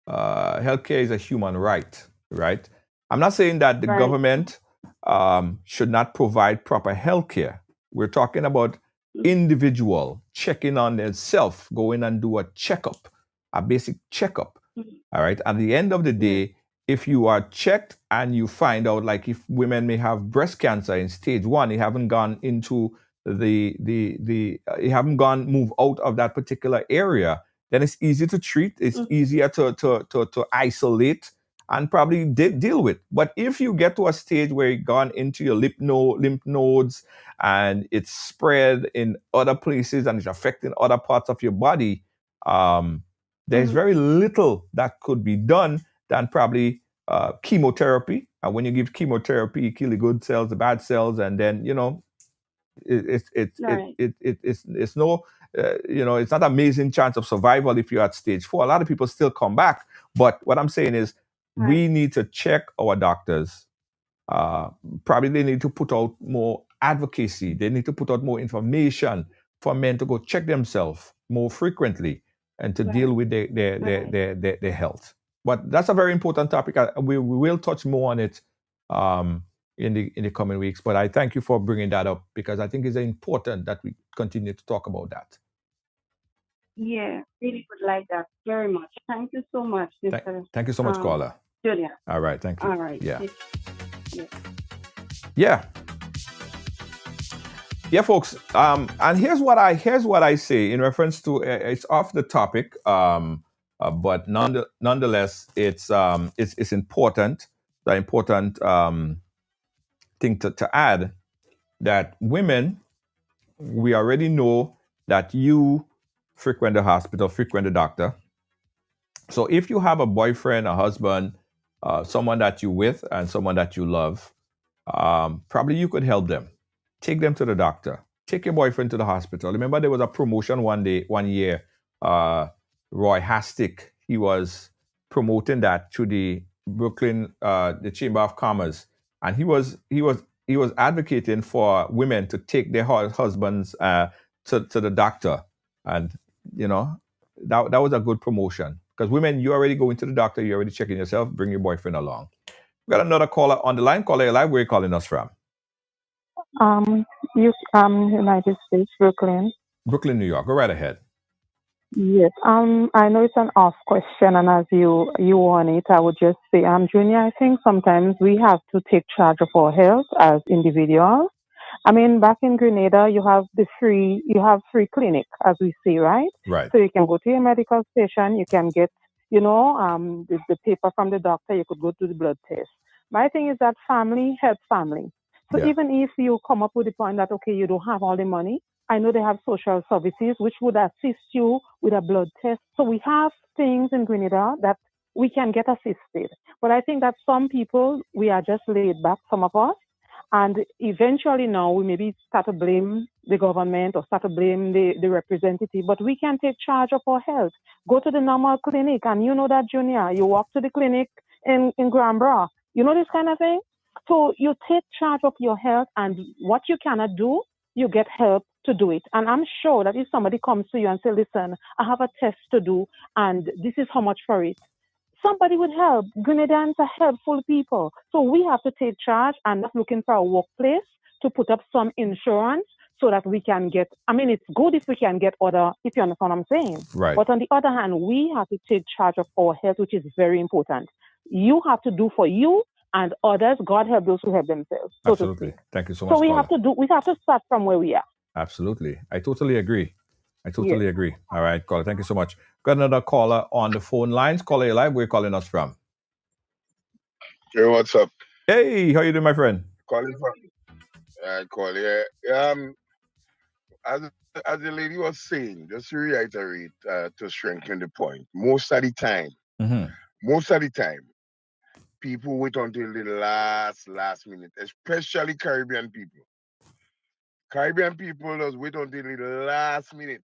a human right, right? I'm not saying that the Right. government should not provide proper health care. We're talking about individual checking on themselves, going and do a checkup, a basic checkup. All right. At the end of the day, if you are checked and you find out, like if women may have breast cancer in stage 1, you haven't gone into you haven't move out of that particular area, then it's easy to treat. It's easier to isolate and probably deal with. But if you get to a stage where you've gone into your lymph nodes and it's spread in other places and it's affecting other parts of your body, there's very little that could be done than probably chemotherapy. And when you give chemotherapy, you kill the good cells, the bad cells, and then it's no it's not amazing chance of survival if you're at stage 4. A lot of people still come back. But what I'm saying is we need to check our doctors. Probably they need to put out more advocacy. They need to put out more information for men to go check themselves more frequently and to deal with their health. But that's a very important topic. We will touch more on it in the coming weeks. But I thank you for bringing that up, because I think it's important that we continue to talk about that. Yeah, really would like that very much. Thank you so much, Mr. Thank you so much, caller. Julia. All right, thank you. All right. Yeah, folks. And here's what I say in reference to it's off the topic, but nonetheless, it's important. The important thing to add that women, we already know that you frequent the hospital, frequent the doctor. So if you have a boyfriend, a husband, someone that you're with, and someone that you love, probably you could help them. Take them to the doctor. Take your boyfriend to the hospital. Remember, there was a promotion one year. Roy Hastick, he was promoting that to the Brooklyn, the Chamber of Commerce, and he was advocating for women to take their husbands to the doctor, and that was a good promotion, because women, you already going to the doctor, you already checking yourself. Bring your boyfriend along. We got another caller on the line. Caller, you're live. Where are you calling us from? United States, Brooklyn. Brooklyn, New York. Go right ahead. Yes. I know it's an off question, and as you want it, I would just say, Junior, I think sometimes we have to take charge of our health as individuals. I mean, back in Grenada, you have free clinic, as we see, right? Right. So you can go to your medical station, you can get, the paper from the doctor, you could go to the blood test. My thing is that family helps family. So even if you come up with the point that, okay, you don't have all the money, I know they have social services which would assist you with a blood test. So we have things in Grenada that we can get assisted. But I think that some people, we are just laid back, some of us. And eventually now we maybe start to blame the government or start to blame the representative, but we can take charge of our health. Go to the normal clinic, and you know that, Junior, you walk to the clinic in Granbra, you know this kind of thing. So you take charge of your health, and what you cannot do, you get help to do it. And I'm sure that if somebody comes to you and say, listen, I have a test to do, and this is how much for it, somebody would help. Grenadians are helpful people. So we have to take charge and not looking for a workplace to put up some insurance so that we can get, it's good if we can get other, if you understand what I'm saying. Right. But on the other hand, we have to take charge of our health, which is very important. You have to do for you, and others, God help those who help themselves. So Absolutely. Thank you so much. So we caller. have to start from where we are. Absolutely. I totally agree. Agree. All right, caller. Thank you so much. Got another caller on the phone lines. Caller, you're live. Where are you calling us from? Hey, what's up? Hey, how you doing, my friend? Calling from. As the lady was saying, just to reiterate, to strengthen the point, most of the time, people wait until the last minute, especially Caribbean people. Caribbean people just wait until the last minute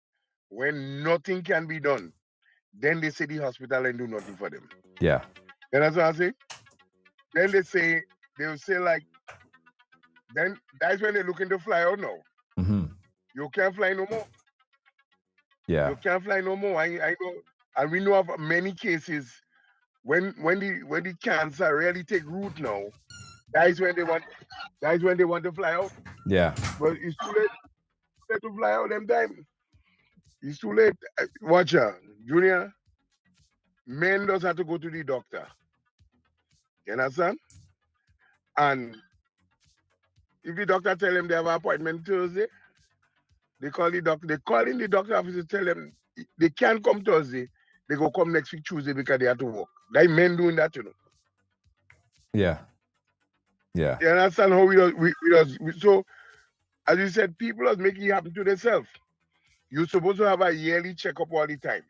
when nothing can be done. Then they say the hospital and do nothing for them. Yeah. And that's what I say. Then they'll say like, then that's when they're looking to fly out now. You can't fly no more. Yeah. You can't fly no more. I know, and we know of many cases when the cancer really take root now, that is when they want to fly out. Yeah. But it's too late to fly out them time. It's too late. Watch out, Junior. Men does have to go to the doctor. You understand? And if the doctor tell them they have an appointment Thursday, they call the doctor. They call in the doctor office to tell them they can't come Thursday. They go come next week Tuesday because they have to work. That men doing that, you know. Yeah. Yeah. You understand how we does so as you said, people are making it happen to themselves. You're supposed to have a yearly checkup all the time.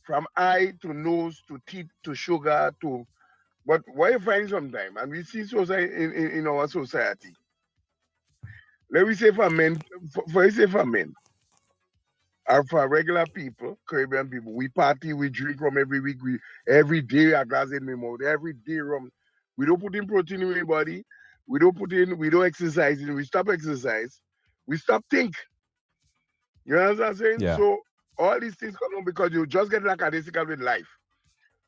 From eye to nose to teeth to sugar to but what you find sometimes, and we see society in our society. Let me say for men, for men, or for regular people, Caribbean people, we party, we drink rum every week, every day a glass in my mouth, every day rum. We don't put in protein in our body, we don't exercise, we stop exercise, we stop think. You know what I'm saying? Yeah. So all these things come on because you just get lackadaisical with life.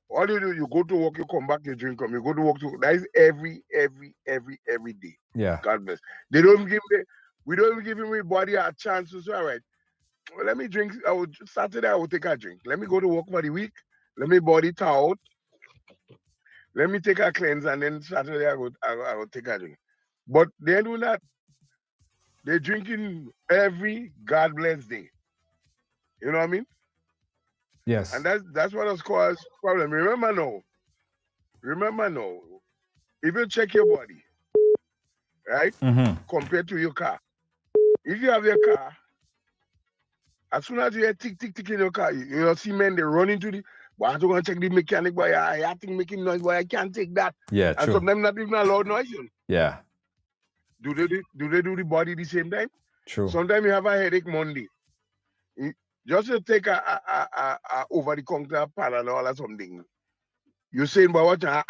All you do, you go to work, you come back, you drink rum, you go to work, that is every day. Yeah. God bless. We don't even give my body a chance to say, all right, well, let me drink. Saturday I will take a drink. Let me go to work for the week. Let me body out. Let me take a cleanse, and then Saturday I will take a drink. But they're doing that. They're drinking every God bless day. You know what I mean? Yes. And that's what has caused problem. Remember now. If you check your body, right, compared to your car, if you have your car, as soon as you hear tick tick tick in your car, you see men they run into the. But I have to go and check the mechanic, boy. I think making noise, boy. I can't take that. Yeah, and true. sometimes not even a loud noise. Yeah. Do they do the body the same time? True. Sometimes you have a headache Monday. Just to take a over the counter Panadol or something. You're saying, but what I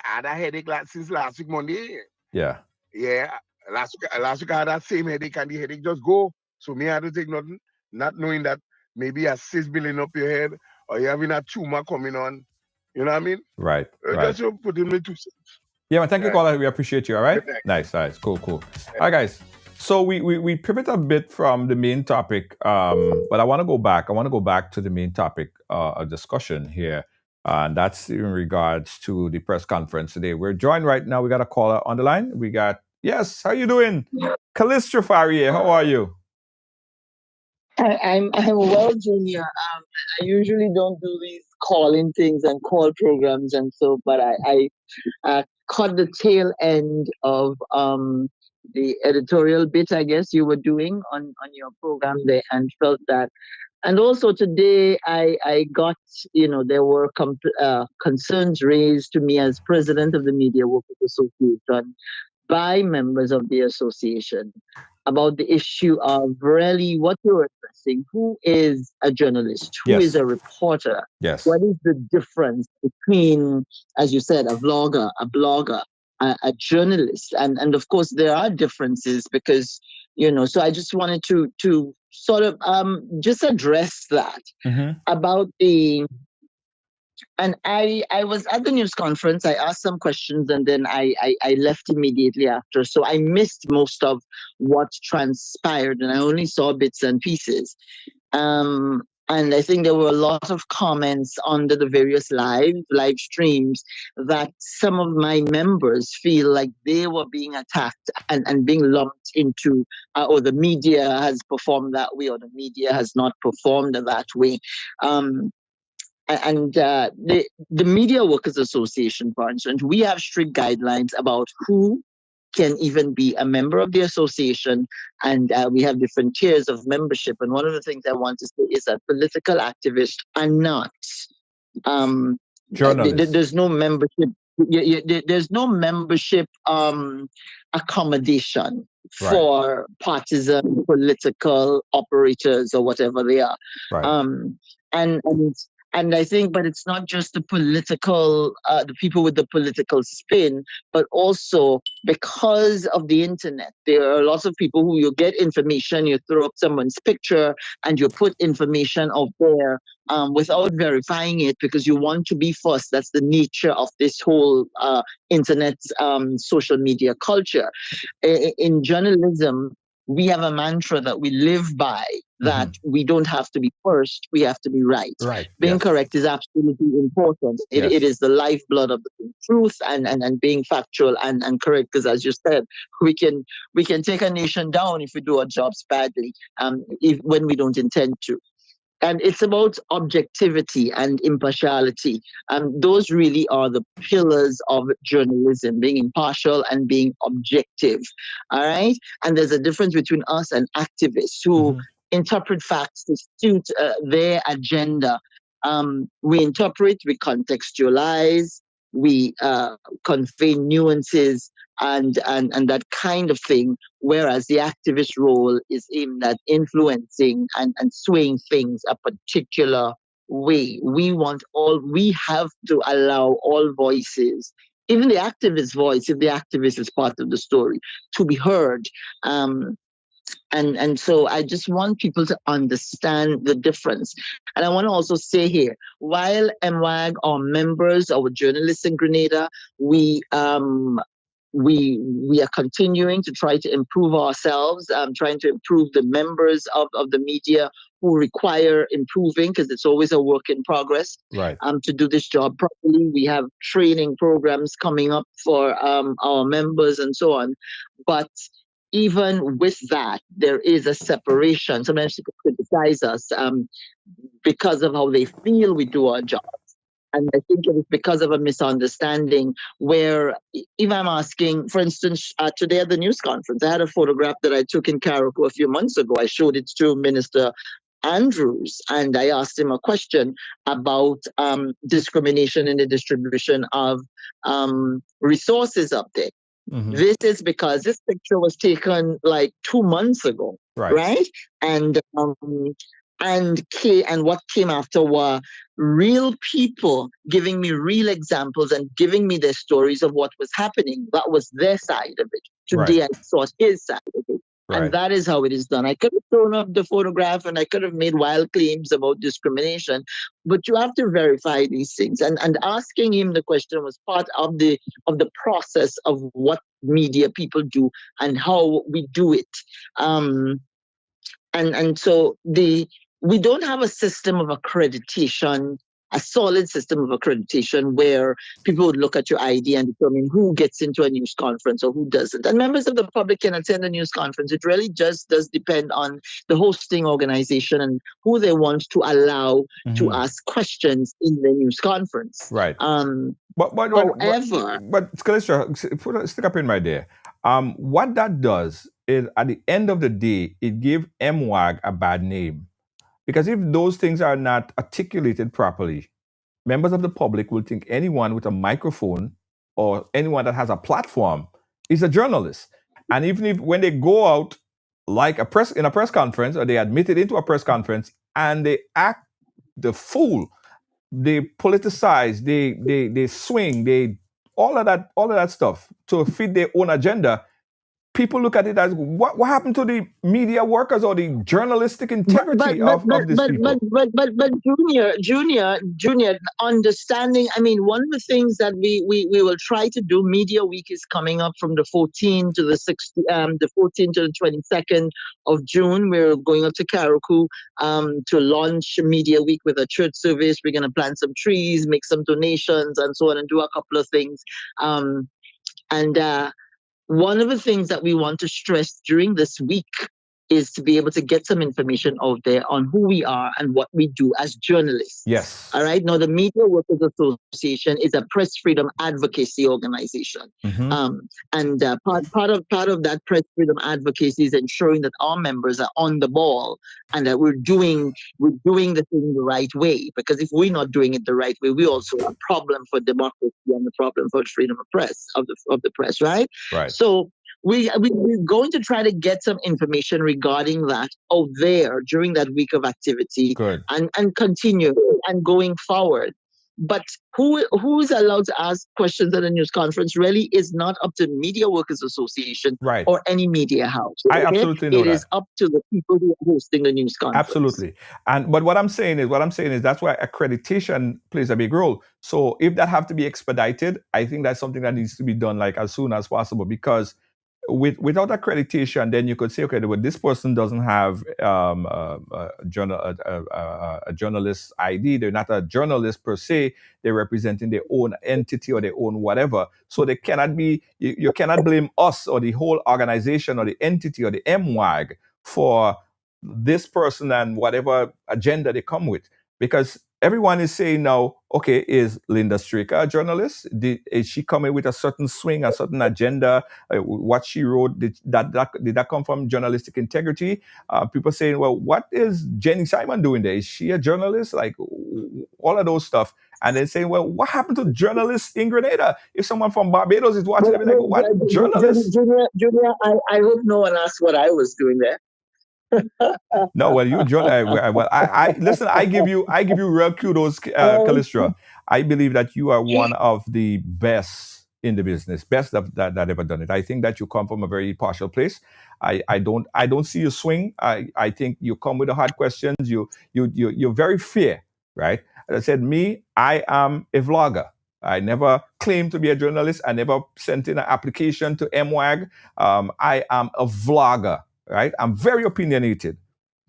had a headache since last week Monday. Yeah. Yeah. Last week I had that same headache and the headache just go. So me I had to take nothing, not knowing that maybe a cyst building up your head or you're having a tumor coming on. You know what I mean? Right. Just to put in the 2 cents. Yeah, man. Thank you, caller. We appreciate you. All right. Nice. Cool. All right, guys. So we pivot a bit from the main topic, but I want to go back. I want to go back to the main topic of discussion here, and that's in regards to the press conference today. We're joined right now. We got a caller on the line. We got how you doing, Callistra Faria? How are you? I'm well, Junior. I usually don't do these calling things and call programs and so, but I caught the tail end of the editorial bit, I guess you were doing on your program there, and felt that. And also today, I got, there were concerns raised to me as president of the Media Workers Association by members of the association about the issue of really what you're addressing. Who is a journalist? Who is a reporter? Yes. What is the difference between, as you said, a vlogger, a blogger, a journalist? And of course, there are differences because, so I just wanted to sort of just address that about the. And I was at the news conference. I asked some questions and then I left immediately after. So I missed most of what transpired and I only saw bits and pieces. And I think there were a lot of comments under the various live streams that some of my members feel like they were being attacked and being lumped into, or the media has performed that way, or the media has not performed that way. And the Media Workers Association, for instance, we have strict guidelines about who can even be a member of the association, and we have different tiers of membership. And one of the things I want to say is that political activists are not journalists. There's no membership. There's no membership accommodation for partisan political operators or whatever they are. Right. And And I think, but it's not just the political, the people with the political spin, but also because of the internet. There are lots of people who you get information, you throw up someone's picture and you put information out there without verifying it because you want to be first. That's the nature of this whole internet social media culture. In journalism, we have a mantra that we live by, that we don't have to be first, we have to be right. Being correct is absolutely important. It is the lifeblood of the truth and being factual and correct, because as you said, we can take a nation down if we do our jobs badly, when we don't intend to. And it's about objectivity and impartiality. Those really are the pillars of journalism, being impartial and being objective. All right? And there's a difference between us and activists who interpret facts to suit their agenda. We interpret, we contextualize, we convey nuances and that kind of thing, whereas the activist role is aimed at influencing and swaying things a particular way. We have to allow all voices, even the activist voice, if the activist is part of the story, to be heard. And so I just want people to understand the difference. And I want to also say here, while MWAG are members, our journalists in Grenada, we are continuing to try to improve ourselves, trying to improve the members of the media who require improving, because it's always a work in progress. Right. To do this job properly, we have training programs coming up for our members and so on. But even with that, there is a separation. Sometimes people criticize us because of how they feel we do our job. And I think it is because of a misunderstanding where, if I'm asking, for instance, today at the news conference, I had a photograph that I took in Carriacou a few months ago. I showed it to Minister Andrews, and I asked him a question about discrimination in the distribution of resources up there. This is because this picture was taken like 2 months ago, right? And what came after were real people giving me real examples and giving me their stories of what was happening. That was their side of it. Today I saw his side of it. And that is how it is done. I could have thrown up the photograph and I could have made wild claims about discrimination, but you have to verify these things. And asking him the question was part of the process of what media people do and how we do it. And so we don't have a system of accreditation, a solid system of accreditation where people would look at your ID and determine who gets into a news conference or who doesn't. And members of the public can attend a news conference. It really just does depend on the hosting organization and who they want to allow to ask questions in the news conference. Right. However, but Scalestra, stick up in right there. What that does is, at the end of the day, it gives MWAG a bad name. Because if those things are not articulated properly, members of the public will think anyone with a microphone or anyone that has a platform is a journalist. And even if when they go out like in a press conference, or they admit it into a press conference and they act the fool, they politicize, they swing, all of that stuff to fit their own agenda. People look at it as, what happened to the media workers or the journalistic integrity of these people? But Junior, understanding. I mean, one of the things that we will try to do. Media Week is coming up from the 14th to the 14th to the 22nd of June. We're going up to Carriacou to launch Media Week with a church service. We're going to plant some trees, make some donations, and so on, and do a couple of things. One of the things that we want to stress during this week is to be able to get some information out there on who we are and what we do as journalists. Yes. All right. Now, the Media Workers Association is a press freedom advocacy organization. And part of that press freedom advocacy is ensuring that our members are on the ball and that we're doing the thing the right way. Because if we're not doing it the right way, we also have a problem for democracy and the problem for freedom of press, of the press, right? Right. So we're going to try to get some information regarding that out there during that week of activity. Good. And continue and going forward. But who is allowed to ask questions at a news conference really is not up to Media Workers Association Right. or any media house. I absolutely know It is up to the people who are hosting the news conference. Absolutely. But what I'm saying is that's why accreditation plays a big role. So if that have to be expedited, I think that's something that needs to be done like as soon as possible, because without accreditation, then you could say, okay, well, this person doesn't have a journalist ID. They're not a journalist per se. They're representing their own entity or their own whatever. So they cannot be. You cannot blame us or the whole organization or the entity or the MWAG for this person and whatever agenda they come with, because everyone is saying now, okay, is Linda Straker a journalist? Is she coming with a certain swing, a certain agenda? What she wrote, did that come from journalistic integrity? People saying, well, what is Jenny Simon doing there? Is she a journalist? Like all of those stuff. And then saying, well, what happened to journalists in Grenada? If someone from Barbados is watching, they'll be like, what journalists? Junior, I hope no one asked what I was doing there. No, well, you, I listen. I give you real kudos, Callistra. I believe that you are one of the best in the business, best that ever done it. I think that you come from a very partial place. I don't see you swing. I think you come with the hard questions. You're very fair, right? As I said, I am a vlogger. I never claimed to be a journalist. I never sent in an application to MWAG. I am a vlogger. Right? I'm very opinionated,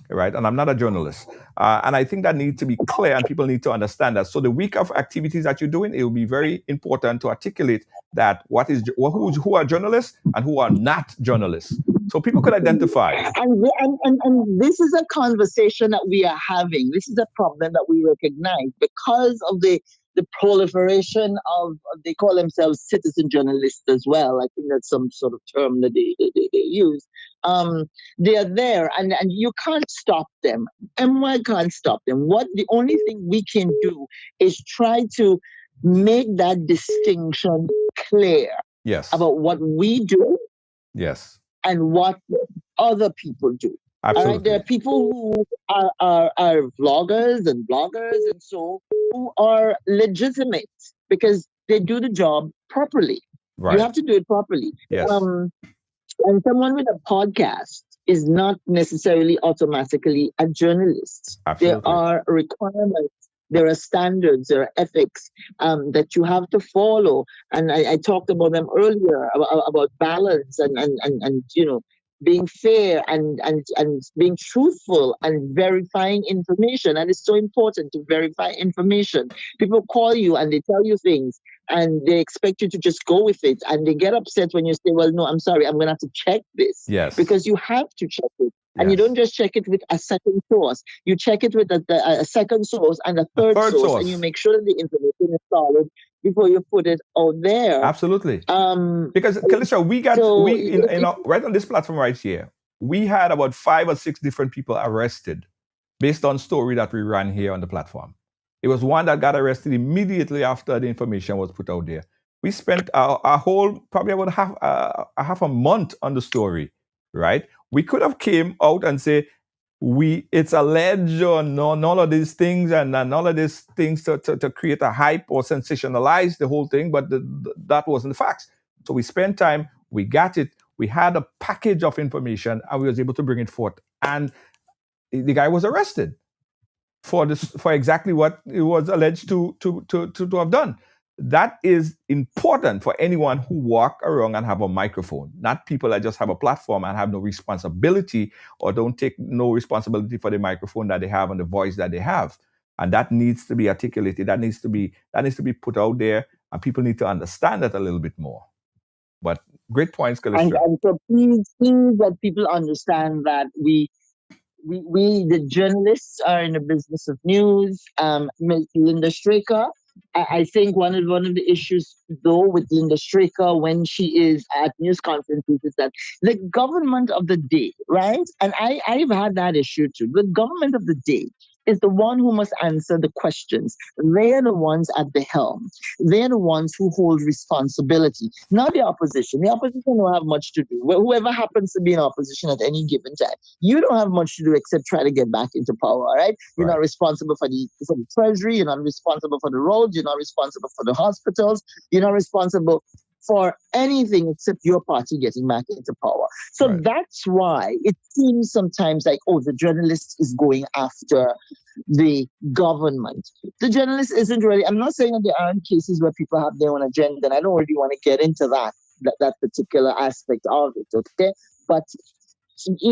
right? And I'm not a journalist. And I think that needs to be clear and people need to understand that. So the week of activities that you're doing, it will be very important to articulate that who are journalists and who are not journalists. So people could identify. And this is a conversation that we are having. This is a problem that we recognize because of the proliferation of, they call themselves citizen journalists as well. I think that's some sort of term that they use. They are there and you can't stop them. MY can't stop them. The only thing we can do is try to make that distinction clear. Yes. About what we do. Yes. And what other people do. Absolutely. All right? There are people who are vloggers and bloggers and so who are legitimate because they do the job properly. Right. You have to do it properly. Yes. And someone with a podcast is not necessarily automatically a journalist. Absolutely. There are requirements. There are standards, there are ethics that you have to follow. And I talked about them earlier, about balance and being fair and being truthful and verifying information. And it's so important to verify information. People call you and they tell you things and they expect you to just go with it. And they get upset when you say, well, no, I'm sorry, I'm going to have to check this. Yes. Because you have to check it. And you don't just check it with a second source. You check it with a second source and a third source. And you make sure that the information is solid before you put it out there. Absolutely. Because, Callistra, right on this platform right here, we had about 5 or 6 different people arrested based on story that we ran here on the platform. It was one that got arrested immediately after the information was put out there. We spent a whole, probably about half a month on the story, right? We could have came out and say, it's alleged or none of these things and all of these things to create a hype or sensationalize the whole thing, but that wasn't the facts. So we spent time, we got it, we had a package of information and we was able to bring it forth. And the guy was arrested for exactly what it was alleged to have done. That is important for anyone who walk around and have a microphone, not people that just have a platform and have no responsibility or don't take no responsibility for the microphone that they have and the voice that they have. And that needs to be articulated. That needs to be put out there, and people need to understand that a little bit more. But great points, Callistra. And so please that people understand that we the journalists are in the business of news. Linda Straker, I think one of the issues though with Linda Straker when she is at news conferences is that the government of the day, right? And I've had that issue too. The government of the day is the one who must answer the questions. They are the ones at the helm. They're the ones who hold responsibility, not the opposition. The opposition don't have much to do. Whoever happens to be in opposition at any given time, you don't have much to do except try to get back into power, all right? You're not responsible for the treasury. You're not responsible for the roads. You're not responsible for the hospitals. You're not responsible for anything except your party getting back into power. So that's why it seems sometimes like, oh, the journalist is going after the government. The journalist isn't really, I'm not saying that there aren't cases where people have their own agenda, and I don't really want to get into that particular aspect of it, okay? But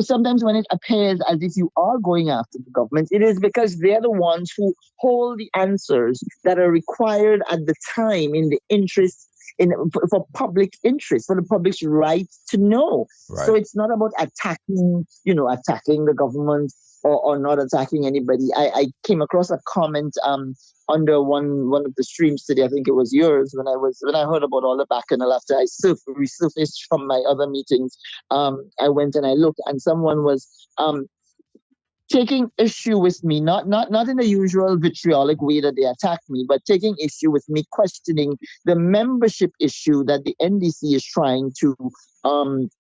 sometimes when it appears as if you are going after the government, it is because they're the ones who hold the answers that are required at the time in the interest for public interest, for the public's right to know. So it's not about attacking the government or not attacking anybody. I came across a comment under one of the streams today. I think it was yours when I heard about all the bacchanal after I resurfaced from my other meetings. I went and I looked, and someone was taking issue with me, not in the usual vitriolic way that they attack me, but taking issue with me questioning the membership issue that the NDC is trying to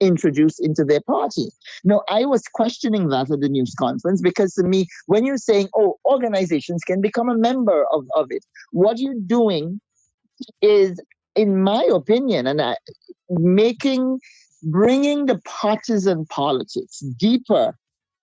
introduce into their party. Now, I was questioning that at the news conference because to me, when you're saying, oh, organizations can become a member of it, what you're doing is, in my opinion, bringing the partisan politics deeper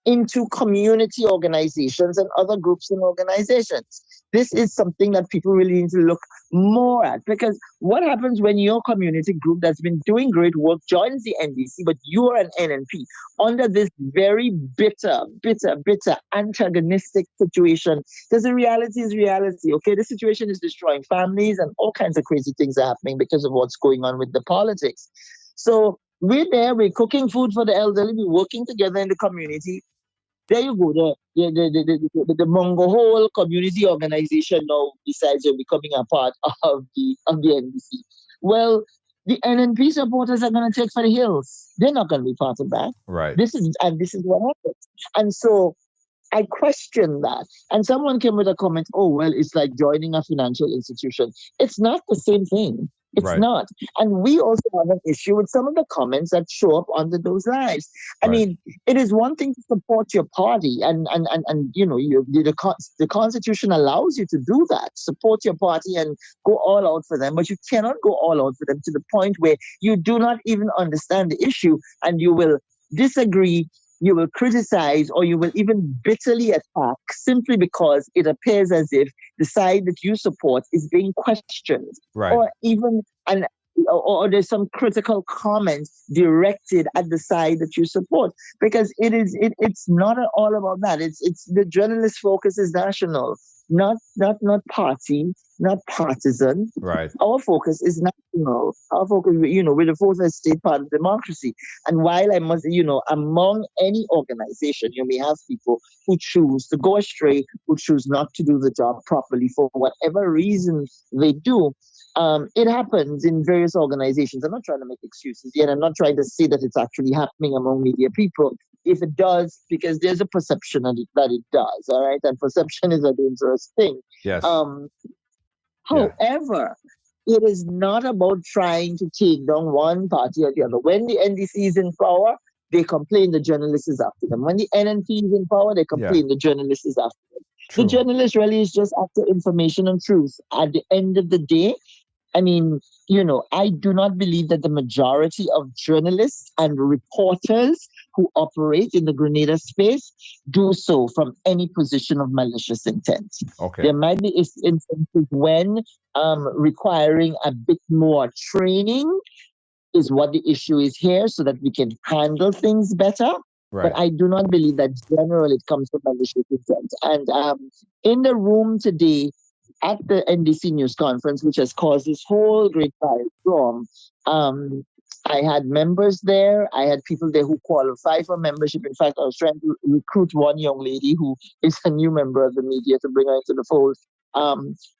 into community organizations and other groups and organizations. This is something that people really need to look more at, because what happens when your community group that's been doing great work joins the NDC, but you are an NNP under this very bitter, antagonistic situation? Because the reality is reality, okay? The situation is destroying families and all kinds of crazy things are happening because of what's going on with the politics. So we're there, we're cooking food for the elderly, we're working together in the community. There you go. The Mongo whole community organization now decides you're becoming a part of the NDC. Well, the NNP supporters are going to take for the hills. They're not going to be part of that. Right. This is what happens. And so I question that. And someone came with a comment, oh, well, it's like joining a financial institution. It's not the same thing. It's not. And we also have an issue with some of the comments that show up under those lives. I mean, it is one thing to support your party, and the Constitution allows you to do that, support your party and go all out for them, but you cannot go all out for them to the point where you do not even understand the issue and you will disagree, you will criticize, or you will even bitterly attack simply because it appears as if the side that you support is being questioned, or even or there's some critical comments directed at the side that you support, because it's not all about that. It's the journalist focus is national, not party, not partisan. Right. Our focus is national. Our focus, we're the fourth estate part of democracy. And while I must, among any organization, you may have people who choose to go astray, who choose not to do the job properly for whatever reason they do. It happens in various organizations. I'm not trying to make excuses yet. I'm not trying to say that it's actually happening among media people. If it does, because there's a perception that it does, all right? And perception is a dangerous thing. Yes. However, it is not about trying to take down one party or the other. When the NDC is in power, they complain the journalist is after them. When the NNP is in power, they complain the journalist is after them. The journalist really is just after information and truth. At the end of the day, I mean, I do not believe that the majority of journalists and reporters who operate in the Grenada space do so from any position of malicious intent. Okay. There might be instances when requiring a bit more training is what the issue is here, so that we can handle things better. Right. But I do not believe that generally it comes from malicious intent. And in the room today, at the NDC news conference, which has caused this whole great firestorm, I had members there. I had people there who qualify for membership. In fact, I was trying to recruit one young lady who is a new member of the media to bring her into the fold.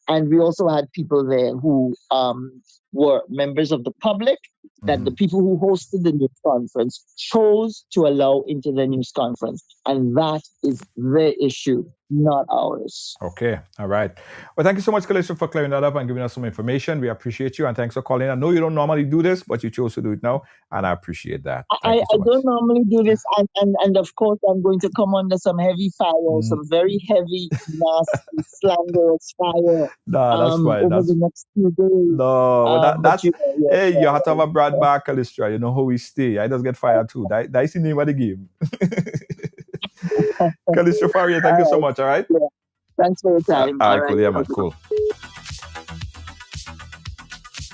And we also had people there who were members of the public that the people who hosted the news conference chose to allow into the news conference. And that is their issue, not ours. Okay. All right. Well, thank you so much, Calista, for clearing that up and giving us some information. We appreciate you, and thanks for calling. I know you don't normally do this, but you chose to do it now, and I appreciate that. Thank you so much. Don't normally do this, and of course I'm going to come under some heavy fire, some very heavy, nasty, slanderous fire. No, that's fine. Over the next few days. No, that's hey, you have to have a Brad back, Calista. You know how we stay. I just get fired too. That's the name of the game. Calista Faria, thank you so much. All right. Yeah. Thanks for your time. All right, cool. Yeah, man, cool.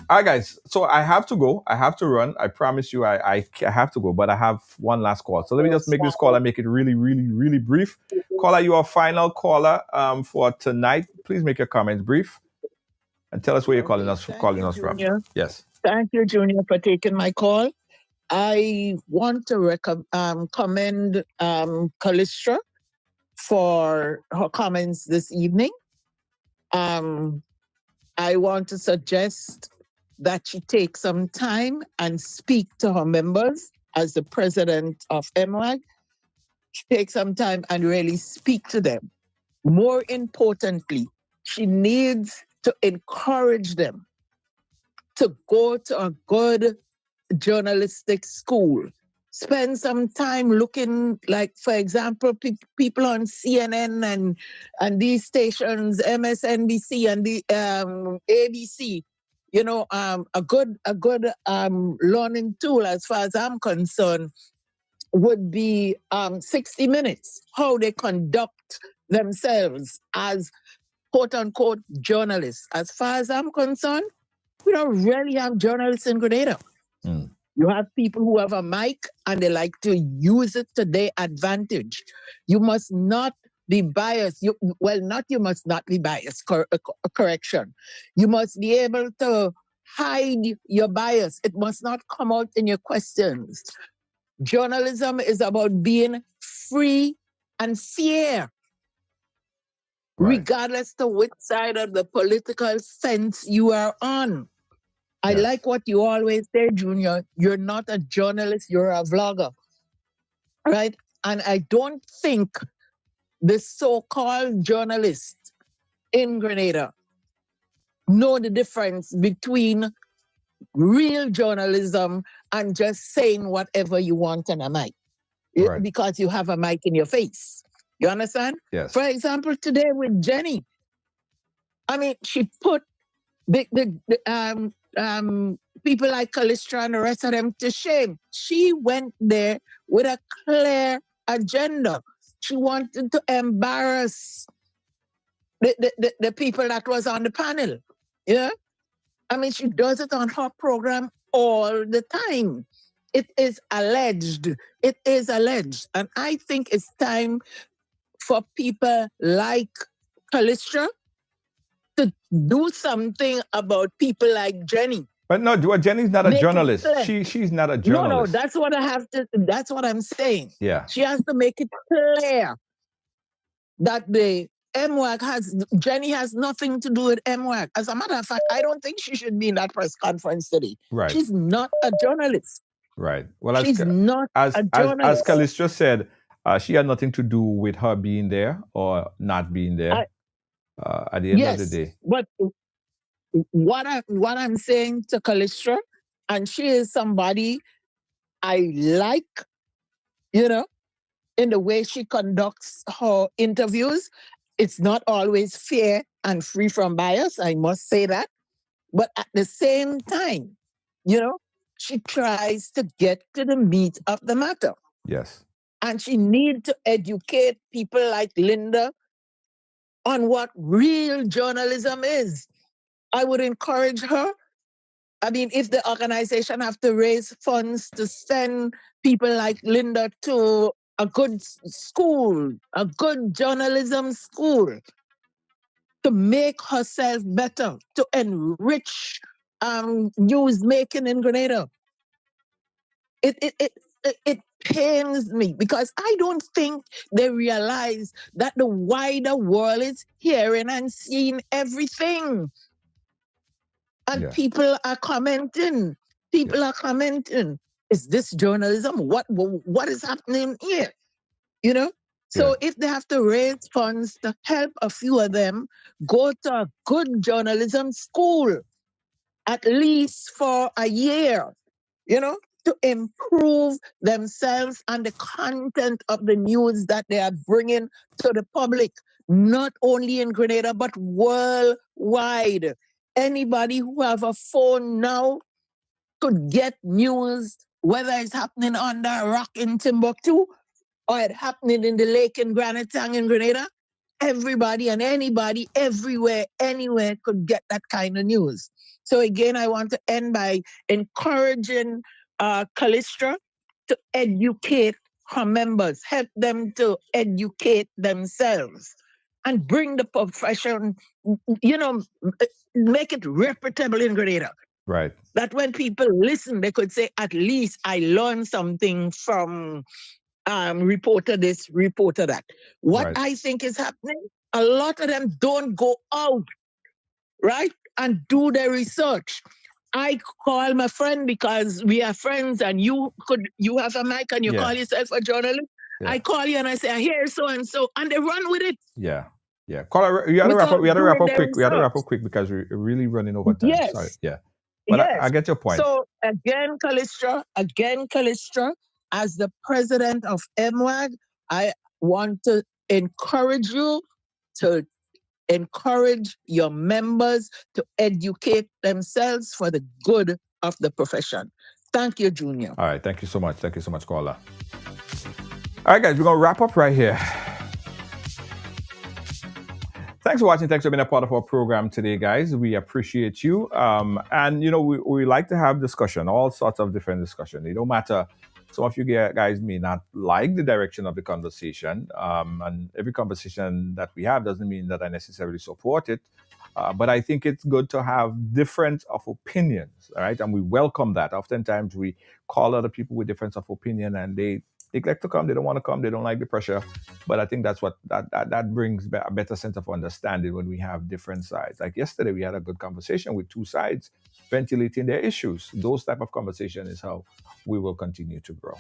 All right, guys. So I have to go. I have to run. I promise you, I have to go. But I have one last call. So let me just make this call and make it really, really, really brief. Caller, you are our final caller for tonight. Please make your comments brief and tell us where you're calling us from. Yes. Thank you, Junior, for taking my call. I want to commend Calista for her comments this evening. I want to suggest that she take some time and speak to her members as the president of MWAG. She take some time and really speak to them. More importantly, she needs to encourage them to go to a good journalistic school. Spend some time looking, like, for example, people on CNN and these stations, MSNBC and the ABC. You know, a good learning tool, as far as I'm concerned, would be 60 Minutes. How they conduct themselves as quote unquote journalists. As far as I'm concerned, we don't really have journalists in Grenada. You have people who have a mic and they like to use it to their advantage. You must not be biased. You must not be biased. Correction. You must be able to hide your bias. It must not come out in your questions. Journalism is about being free and fair, regardless to which side of the political fence you are on. I like what you always say, Junior. You're not a journalist, you're a vlogger, right? And I don't think the so-called journalists in Grenada know the difference between real journalism and just saying whatever you want on a mic, because you have a mic in your face. You understand? Yes. For example, today with Jenny, I mean, she put the people like Calista and the rest of them to shame. She went there with a clear agenda. She wanted to embarrass the people that was on the panel. Yeah? I mean, she does it on her program all the time. It is alleged. It is alleged. And I think it's time for people like Calista to do something about people like Jenny. But no, Jenny's not a journalist. She's not a journalist. No, that's what I have to. That's what I'm saying. Yeah. She has to make it clear that the Jenny has nothing to do with MWAG. As a matter of fact, I don't think she should be in that press conference today. Right. She's not a journalist. Right. Well, she's not a journalist. As Calista said, she had nothing to do with her being there or not being there. At the end of the day. But what I'm saying to Calista, and she is somebody I like, you know, in the way she conducts her interviews. It's not always fair and free from bias, I must say that. But at the same time, you know, she tries to get to the meat of the matter. Yes. And she needs to educate people like Linda on what real journalism is. I would encourage her. I mean, if the organization have to raise funds to send people like Linda to a good school, a good journalism school, to make herself better, to enrich news making in Grenada. pains me because I don't think they realize that the wider world is hearing and seeing everything. And people are commenting. People are commenting. Is this journalism? What is happening here? You know? So if they have to raise funds to help a few of them go to a good journalism school, at least for a year, you know, to improve themselves and the content of the news that they are bringing to the public, not only in Grenada, but worldwide. Anybody who have a phone now could get news, whether it's happening under a rock in Timbuktu or it happening in the lake in Granite Town in Grenada. Everybody and anybody, everywhere, anywhere could get that kind of news. So again, I want to end by encouraging Callistra to educate her members, help them to educate themselves and bring the profession, you know, make it reputable in Grenada. Right. That when people listen, they could say, at least I learned something from reporter this, reporter that. What I think is happening, a lot of them don't go out, right, and do their research. I call my friend because we are friends and you have a mic and you call yourself a journalist. I call you and I say, I hear so and they run with it. Yeah. Caller, you had to wrap up. We had to wrap up quick. We had to wrap up quick because we're really running over time. Yes. Sorry. Yeah. But I get your point. So again, Callistra, as the president of MWAG, I want to encourage you to encourage your members to educate themselves for the good of the profession. Thank you, Junior. All right. Thank you so much. Thank you so much, caller. All right, guys, we're going to wrap up right here. Thanks for watching. Thanks for being a part of our program today, guys. We appreciate you. And, you know, we like to have discussion, all sorts of different discussion. It don't matter. Some of you guys may not like the direction of the conversation. And every conversation that we have doesn't mean that I necessarily support it. But I think it's good to have difference of opinions, all right? And we welcome that. Oftentimes we call other people with difference of opinion and they neglect to come, they don't want to come, they don't like the pressure. But I think that's what that brings a better sense of understanding when we have different sides. Like yesterday, we had a good conversation with two sides ventilating their issues. Those type of conversation is how we will continue to grow.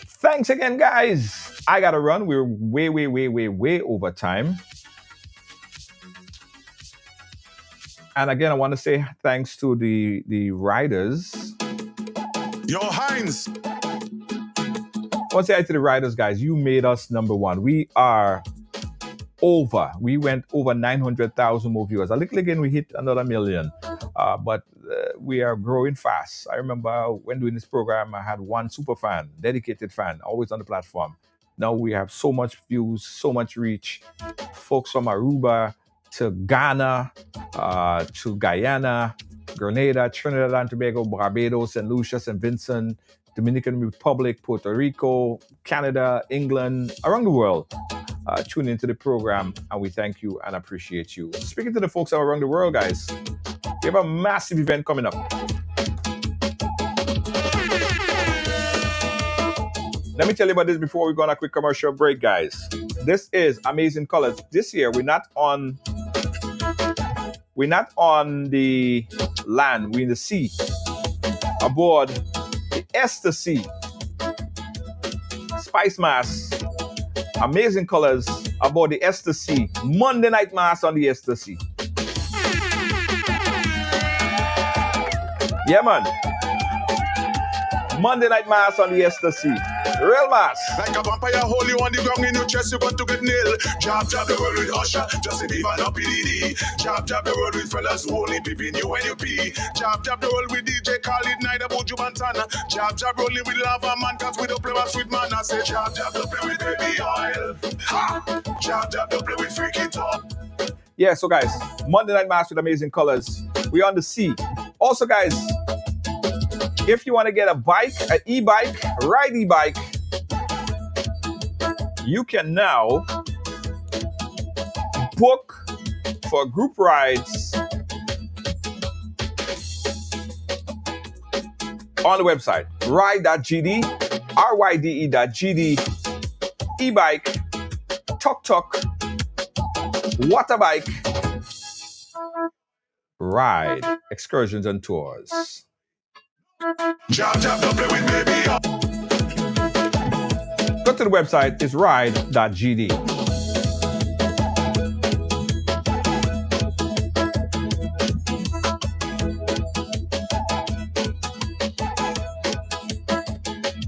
Thanks again, guys. I gotta run. We're way over time. And again, I want to say thanks to the riders. Your Heinz. I want to say hi to the riders, guys. You made us number one. We are over. We went over 900,000 more viewers. A little again, we hit another million. But we are growing fast. I remember when doing this program, I had one super fan, dedicated fan, always on the platform. Now we have so much views, so much reach. Folks from Aruba to Ghana, to Guyana, Grenada, Trinidad and Tobago, Barbados, St. Lucia, St. Vincent, Dominican Republic, Puerto Rico, Canada, England, around the world. Tune into the program, and we thank you and appreciate you. Speaking to the folks around the world, guys, we have a massive event coming up. Let me tell you about this before we go on a quick commercial break, guys. This is Amazing Colors. This year, we're not on the land, we're in the sea, aboard the Esther Sea. Spice Mass, Amazing Colors aboard the Esther Sea. Monday night mass on the Esther Sea. Yeah, man. Monday night mass on the Esther Sea. Real mass. Like a vampire, hold you on the ground in your chest, you got to get nailed. Jab the world with Usher, Justin Bieber, no PDD. Jab the world with fellas who only peeping you when you pee. Jab the world with DJ Khalid, Naida, Buju Montana. Jab rolling with Lava Man, cause we don't play with sweet man. I say jab don't play with baby oil. Ha! Jab don't play with freaky talk. Yeah, so guys, Monday night mass with Amazing Colors. We're on the sea. Also, guys, if you want to get a bike, an e-bike, ride e-bike, you can now book for group rides on the website, ride.gd. ryde.gd, e-bike, tuk-tuk, water bike, ride, excursions and tours. Go to the website, it's ride.gd.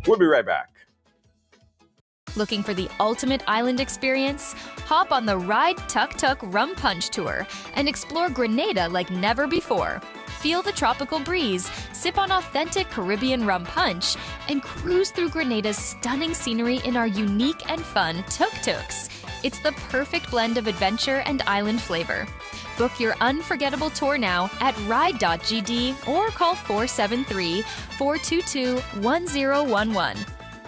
We'll be right back. Looking for the ultimate island experience? Hop on the Ride Tuk Tuk Rum Punch Tour and explore Grenada like never before. Feel the tropical breeze, sip on authentic Caribbean rum punch, and cruise through Grenada's stunning scenery in our unique and fun tuk-tuks. It's the perfect blend of adventure and island flavor. Book your unforgettable tour now at ride.gd or call 473-422-1011.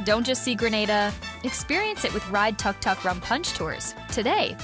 Don't just see Grenada, experience it with Ride Tuk Tuk Rum Punch Tours today.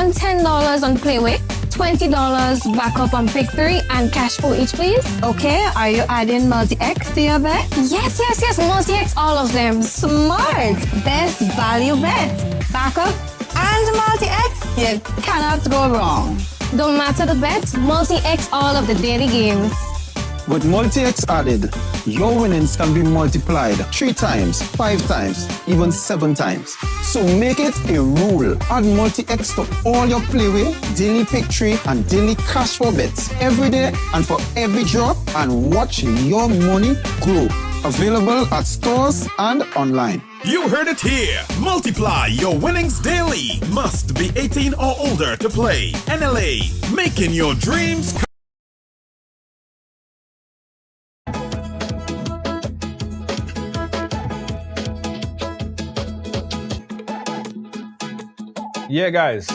$10 on Playway, $20 backup on Pick 3, and cash for each, please. Okay, are you adding multi-X to your bet? Yes, multi-X, all of them. Smart! Best value bet. Backup and multi-X, you cannot go wrong. Don't matter the bet, multi-X all of the daily games. With multi-X added, your winnings can be multiplied 3 times, 5 times, even 7 times. So make it a rule. Add multi-X to all your Playway, daily Pick 3, and daily cash for bets every day and for every drop, and watch your money grow. Available at stores and online. You heard it here. Multiply your winnings daily. Must be 18 or older to play. NLA, making your dreams come. Yeah, guys.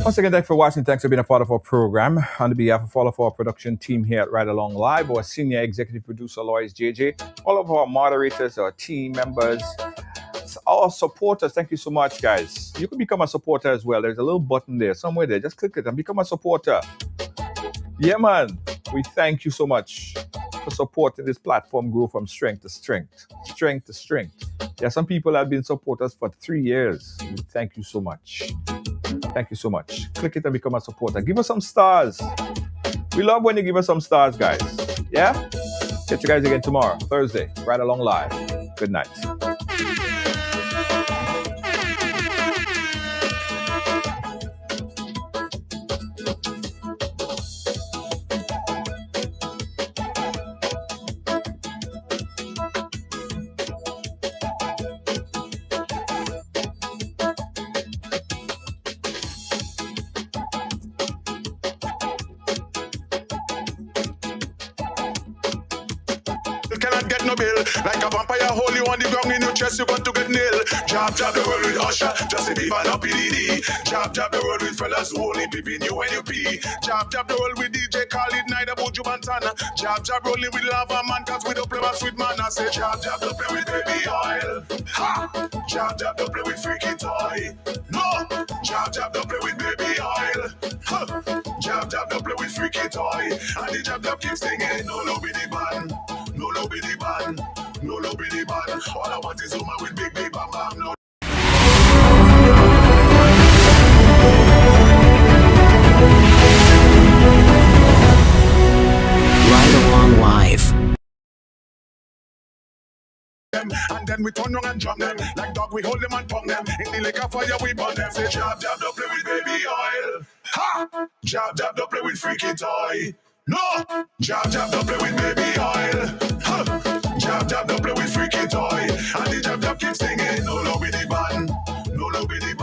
Once again, thanks for watching. Thanks for being a part of our program. On behalf of all of our production team here at Ride Along Live, our senior executive producer, Lois JJ, all of our moderators, our team members, our supporters, thank you so much, guys. You can become a supporter as well. There's a little button there, somewhere there. Just click it and become a supporter. Yeah, man. We thank you so much for supporting this platform grow from strength to strength, strength to strength. There are some people that have been supporters for 3 years. Thank you so much. Thank you so much. Click it and become a supporter. Give us some stars. We love when you give us some stars, guys. Yeah? Catch you guys again tomorrow, Thursday, Ride Along Live. Good night. Like a vampire hole you on the ground in your chest, you got to get nailed. Jab the world with Usher, Justin Bieber and PDD. Jab the world with fellas who only peeping you when you pee. Jab the world with DJ Khalid, Naida Buju Bantana. Jab rolling with Lava Man, cause we don't play my sweet man. I say jab don't play with baby oil. Ha! Jab don't play with freaky toy. No! Jab don't play with baby oil. Ha! Jab don't play with freaky toy. And the jab keeps singing, no low be the band. No low be the band. No low be the band. All I want is woman with big bam bam. No. Ride Along Live. And then we turn around and jump them. Like dog, we hold them and pump them. In the lake of fire, we burn them. Say jab don't play with baby oil. Ha! Jab don't play with freaky toy. No! Jab don't play with baby oil. Ha! Jab don't play with freaky toy. And the jab keeps singing. No low be the band. No low be the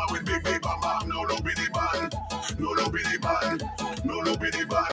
with big